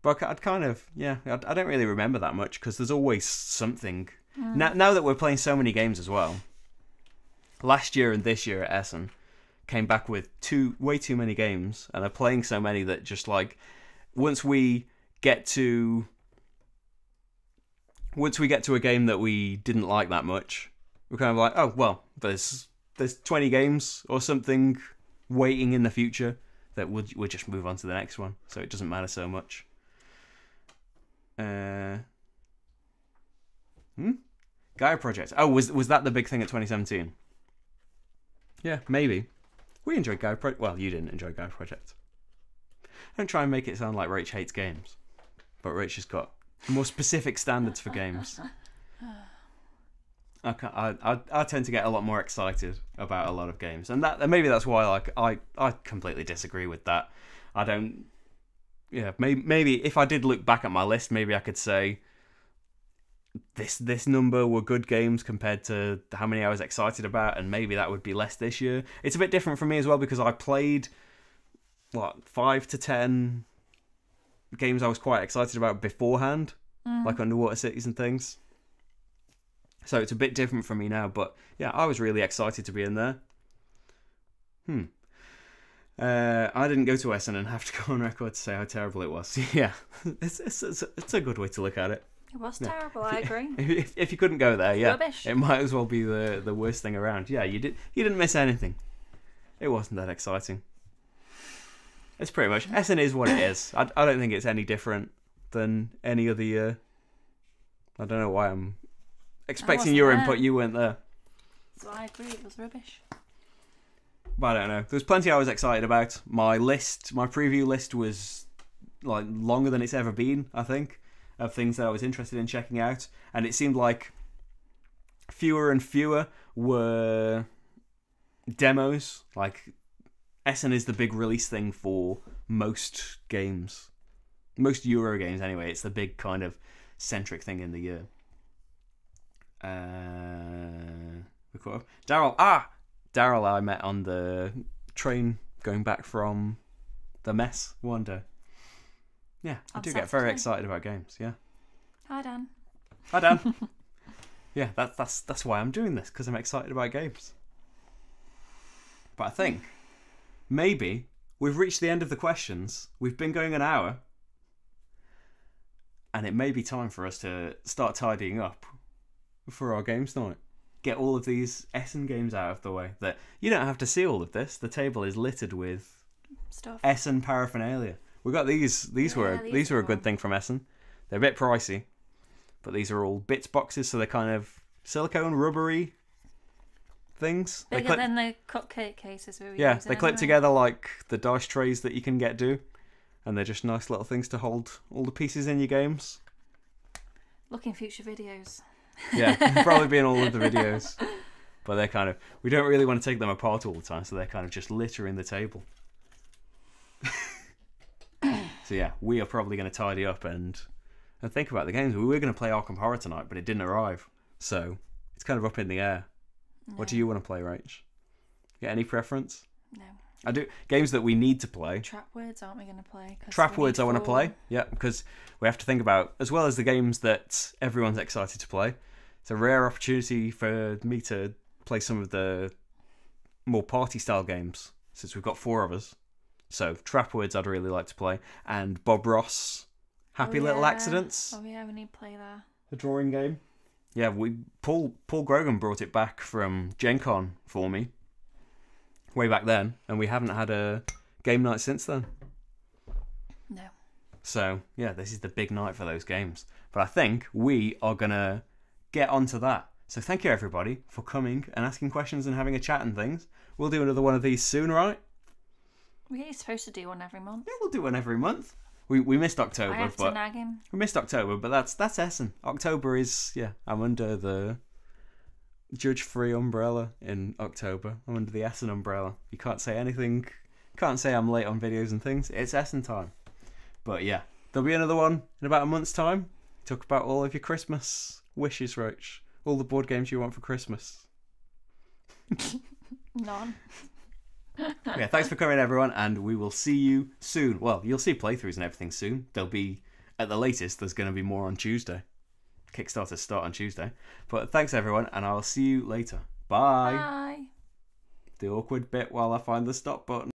But I don't really remember that much because there's always something. Now that we're playing so many games as well, last year and this year at Essen came back with way too many games, and are playing so many that just like once we get to a game that we didn't like that much, we're kind of like, oh well, there's 20 games or something waiting in the future that we'll just move on to the next one, so it doesn't matter so much. Gaia Project. Oh, was that the big thing at 2017? Yeah, maybe. We enjoyed Gaia Project. Well, you didn't enjoy Gaia Project. Don't try and make it sound like Rach hates games. But Rach has got more specific standards for games. I tend to get a lot more excited about a lot of games. And maybe that's why I completely disagree with that. I don't... Yeah, maybe if I did look back at my list, maybe I could say this number were good games compared to how many I was excited about, and maybe that would be less this year. It's a bit different for me as well because I played 5 to 10 games I was quite excited about beforehand, like Underwater Cities and things. So it's a bit different for me now, but yeah, I was really excited to be in there. I didn't go to Essen and have to go on record to say how terrible it was. Yeah, it's a good way to look at it. It was terrible, I agree. If you couldn't go there, yeah, Rubbish. It might as well be the worst thing around. Yeah, you didn't miss anything. It wasn't that exciting. It's pretty much Essen is what it is. I don't think it's any different than any other year. I don't know why I'm expecting your input. You weren't there. So I agree, it was rubbish. But I don't know. There's plenty I was excited about. My preview list was like longer than it's ever been, I think, of things that I was interested in checking out. And it seemed like fewer and fewer were demos. Like, Essen is the big release thing for most games. Most Euro games, anyway. It's the big kind of centric thing in the year. Daryl I met on the train going back from the mess one day. Yeah, I do get very excited about games, yeah. Hi, Dan. Hi, Dan. Yeah, that's why I'm doing this, because I'm excited about games. But I think maybe we've reached the end of the questions. We've been going an hour. And it may be time for us to start tidying up for our games night. Get all of these Essen games out of the way. That you don't have to see all of this. The table is littered with stuff. Essen paraphernalia. We got these. These were a good thing from Essen. They're a bit pricey, but these are all bits boxes, so they're kind of silicone rubbery things. Bigger than the cupcake cases we were using. They clip anyway. together like the dice trays that you can do, and they're just nice little things to hold all the pieces in your games. Look in future videos. Yeah, probably be in all of the videos. But they're kind of... We don't really want to take them apart all the time, so they're kind of just littering the table. So yeah, we are probably going to tidy up and think about the games. We were going to play Arkham Horror tonight, but it didn't arrive. So it's kind of up in the air. No. What do you want to play, Rach? Get any preference? No. I do. Games that we need to play. Trap words, aren't we going to play? Trap words I want to play. Yeah, because we have to think about, as well as the games that everyone's excited to play, it's a rare opportunity for me to play some of the more party-style games, since we've got 4 of us. So, Trap words I'd really like to play. And Bob Ross, Happy Little Accidents. Oh yeah, we need to play that. The drawing game. Yeah, Paul Grogan brought it back from Gen Con for me. Way back then, and we haven't had a game night since then. No. So, yeah, this is the big night for those games. But I think we are going to get onto that. So thank you everybody for coming and asking questions and having a chat and things. We'll do another one of these soon, right? Yeah, you're supposed to do one every month. Yeah, we'll do one every month. We missed October, I have to nag him. We missed October, but that's Essen. October is, I'm under the judge-free umbrella in October. I'm under the Essen umbrella. You can't say anything. Can't say I'm late on videos and things. It's Essen time. But yeah, there'll be another one in about a month's time. Talk about all of your Christmas wishes, Roach. All the board games you want for Christmas. None. Yeah, thanks for coming, everyone, and we will see you soon. Well, you'll see playthroughs and everything soon. There'll be, at the latest, there's going to be more on Tuesday. Kickstarters start on Tuesday. But thanks, everyone, and I'll see you later. Bye. Bye. The awkward bit while I find the stop button.